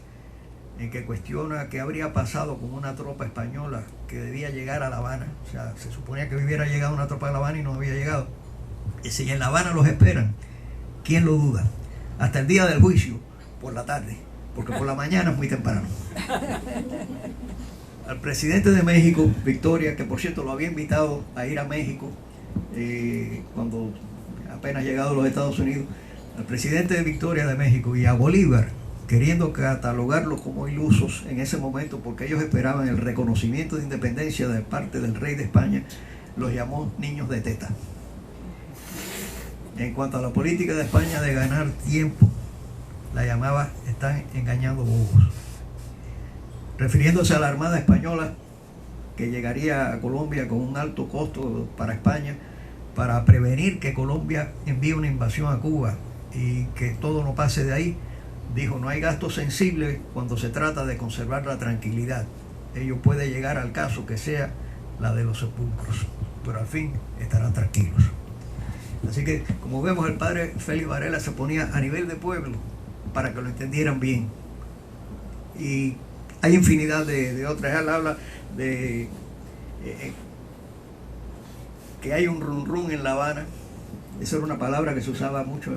en que cuestiona qué habría pasado con una tropa española que debía llegar a La Habana. O sea, se suponía que hubiera llegado una tropa a La Habana y no había llegado. Y si en La Habana los esperan, ¿quién lo duda? Hasta el día del juicio, por la tarde, porque por la mañana es muy temprano. Al presidente de México, Victoria, que por cierto lo había invitado a ir a México cuando apenas llegado a los Estados Unidos, al presidente de Victoria de México y a Bolívar, queriendo catalogarlos como ilusos en ese momento porque ellos esperaban el reconocimiento de independencia de parte del rey de España, los llamó niños de teta. En cuanto a la política de España de ganar tiempo, la llamaba: están engañando bobos, refiriéndose a la Armada Española que llegaría a Colombia con un alto costo para España, para prevenir que Colombia envíe una invasión a Cuba y que todo no pase de ahí. Dijo: no hay gasto sensible cuando se trata de conservar la tranquilidad. Ello puede llegar al caso que sea la de los sepulcros, pero al fin estarán tranquilos. Así que, como vemos, el padre Félix Varela se ponía a nivel de pueblo para que lo entendieran bien. Y hay infinidad de otras. Él habla de que hay un run run en La Habana. Esa era una palabra que se usaba mucho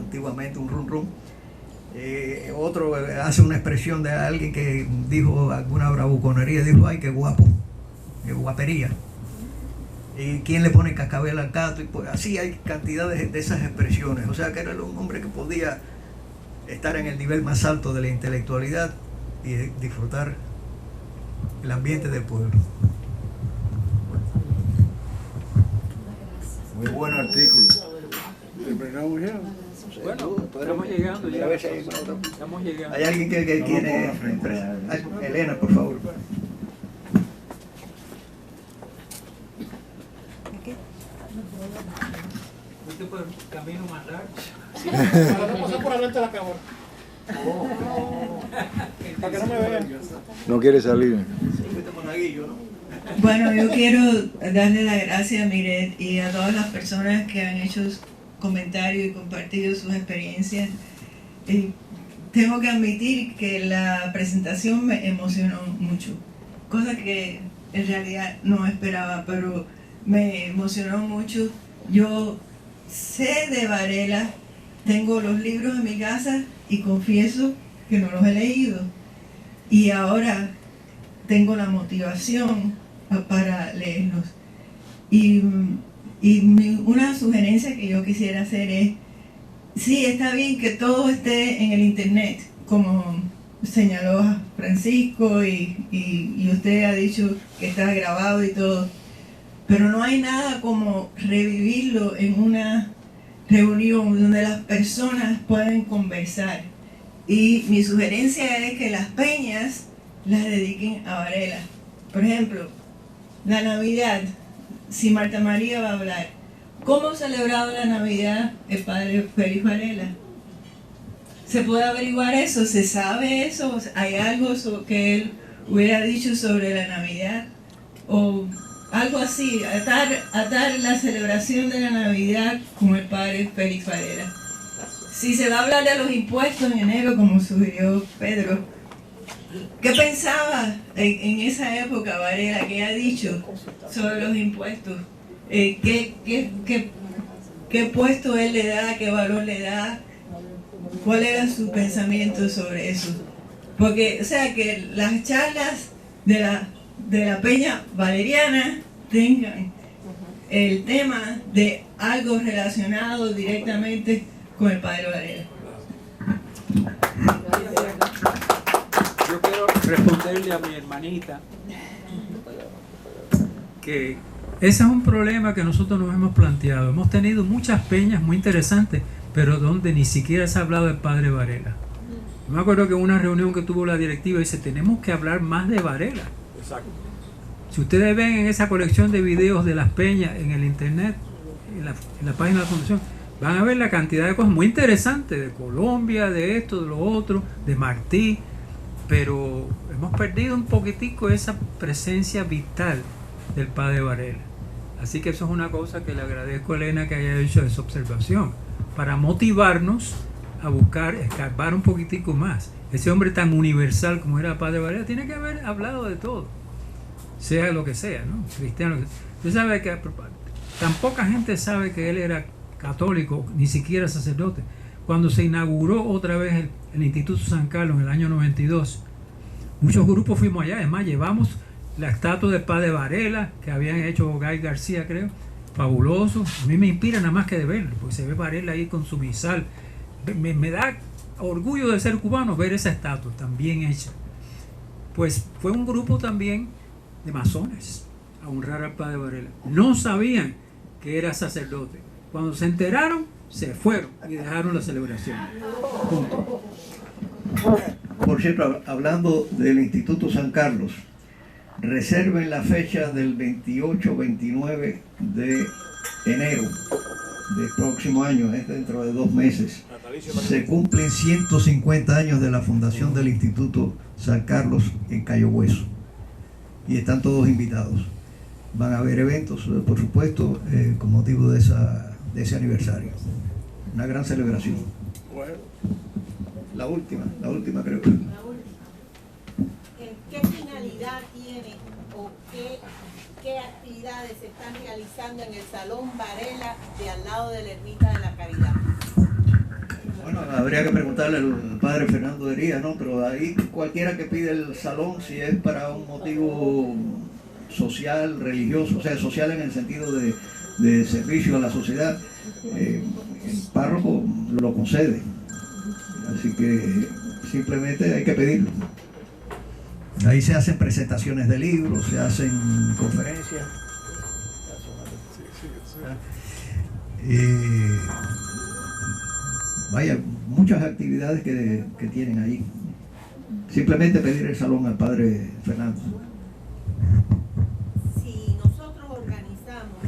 antiguamente, un run run. Otro hace una expresión de alguien que dijo alguna bravuconería, dijo, ay, qué guapo, qué guapería. ¿Y quién le pone cascabel al gato? Y pues así hay cantidades de esas expresiones. O sea que era un hombre que podía estar en el nivel más alto de la intelectualidad y disfrutar el ambiente del pueblo. Muy buen artículo. Bueno, estamos llegando ya. Estamos llegando. ¿Hay alguien que quiere expresar? Elena, por favor. ¿Viste por el camino más largo? Sí, para no pasar por adelante de la cámara. Para que no me vean. No quiere salir. Bueno, yo quiero darle las gracias a Miret y a todas las personas que han hecho comentarios y compartido sus experiencias. Tengo que admitir que la presentación me emocionó mucho, cosa que en realidad no esperaba, pero me emocionó mucho. Yo sé de Varela, tengo los libros en mi casa y confieso que no los he leído. Y ahora tengo la motivación para leerlos. Y una sugerencia que yo quisiera hacer es, sí, está bien que todo esté en el internet, como señaló Francisco y usted ha dicho que está grabado y todo, pero no hay nada como revivirlo en una reunión donde las personas pueden conversar. Y mi sugerencia es que las peñas las dediquen a Varela. Por ejemplo, la Navidad, si Marta María va a hablar, ¿cómo ha celebrado la Navidad el padre Félix Varela? ¿Se puede averiguar eso? ¿Se sabe eso? ¿Hay algo que él hubiera dicho sobre la Navidad? O algo así, atar la celebración de la Navidad con el padre Félix Varela. Si se va a hablar de los impuestos en enero, como sugirió Pedro, ¿qué pensaba en esa época Varela? ¿Qué ha dicho sobre los impuestos? ¿Qué puesto él le da? ¿Qué valor le da? ¿Cuál era su pensamiento sobre eso? Porque, o sea, que las charlas de la Peña Valeriana tengan el tema de algo relacionado directamente con el padre Varela. Yo quiero responderle a mi hermanita que ese es un problema que nosotros nos hemos planteado. Hemos tenido muchas peñas muy interesantes, pero donde ni siquiera se ha hablado del padre Varela. Me acuerdo que en una reunión que tuvo la directiva dice, tenemos que hablar más de Varela. Exacto. Si ustedes ven en esa colección de videos de las peñas en el internet, en la página de la fundación, van a ver la cantidad de cosas muy interesantes de Colombia, de esto, de lo otro, de Martí, pero hemos perdido un poquitico esa presencia vital del padre Varela. Así que eso es una cosa que le agradezco a Elena que haya hecho esa observación, para motivarnos a buscar, escarbar un poquitico más. Ese hombre tan universal como era el padre Varela tiene que haber hablado de todo, sea lo que sea, ¿no? Cristiano. Usted sabe que tan poca gente sabe que él era católico, ni siquiera sacerdote. Cuando se inauguró otra vez el Instituto San Carlos en el año 92, muchos grupos fuimos allá. Es más, llevamos la estatua del padre Varela que habían hecho Guy García, creo. Fabuloso. A mí me inspira nada más que de verlo, porque se ve Varela ahí con su misal. Me da orgullo de ser cubano ver esa estatua tan bien hecha. Pues fue un grupo también de masones a honrar al padre Varela. No sabían que era sacerdote. Cuando se enteraron, se fueron y dejaron la celebración. Punto. Por cierto, hablando del Instituto San Carlos, reserven la fecha del 28-29 de enero del próximo año, es dentro de 2 meses. Se cumplen 150 años de la fundación del Instituto San Carlos en Cayo Hueso. Y están todos invitados. Van a haber eventos, por supuesto, con motivo de esa de ese aniversario. Una gran celebración. Bueno. La última creo. ¿Qué finalidad tiene o qué actividades se están realizando en el Salón Varela de al lado de la Ermita de la Caridad? Bueno, habría que preguntarle al padre Fernando Hería, ¿no? Pero ahí cualquiera que pide el salón, si es para un motivo social, religioso, o sea, social en el sentido de servicio a la sociedad, el párroco lo concede. Así que simplemente hay que pedirlo. Ahí se hacen presentaciones de libros, se hacen conferencias. Vaya, muchas actividades que tienen ahí. Simplemente pedir el salón al padre Fernando. Si nosotros organizamos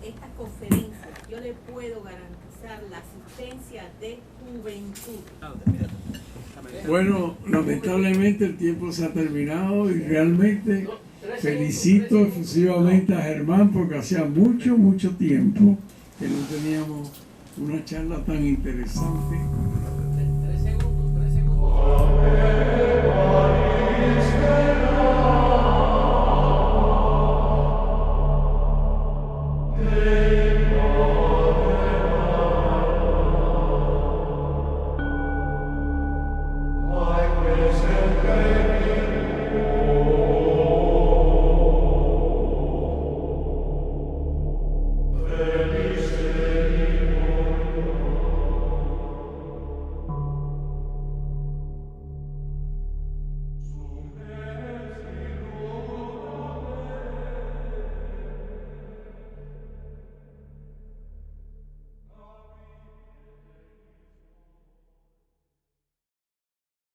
estas conferencias, yo le puedo garantizar la asistencia de juventud. Bueno, lamentablemente el tiempo se ha terminado y realmente felicito efusivamente a Germán porque hacía mucho tiempo que no teníamos una charla tan interesante. 3 segundos.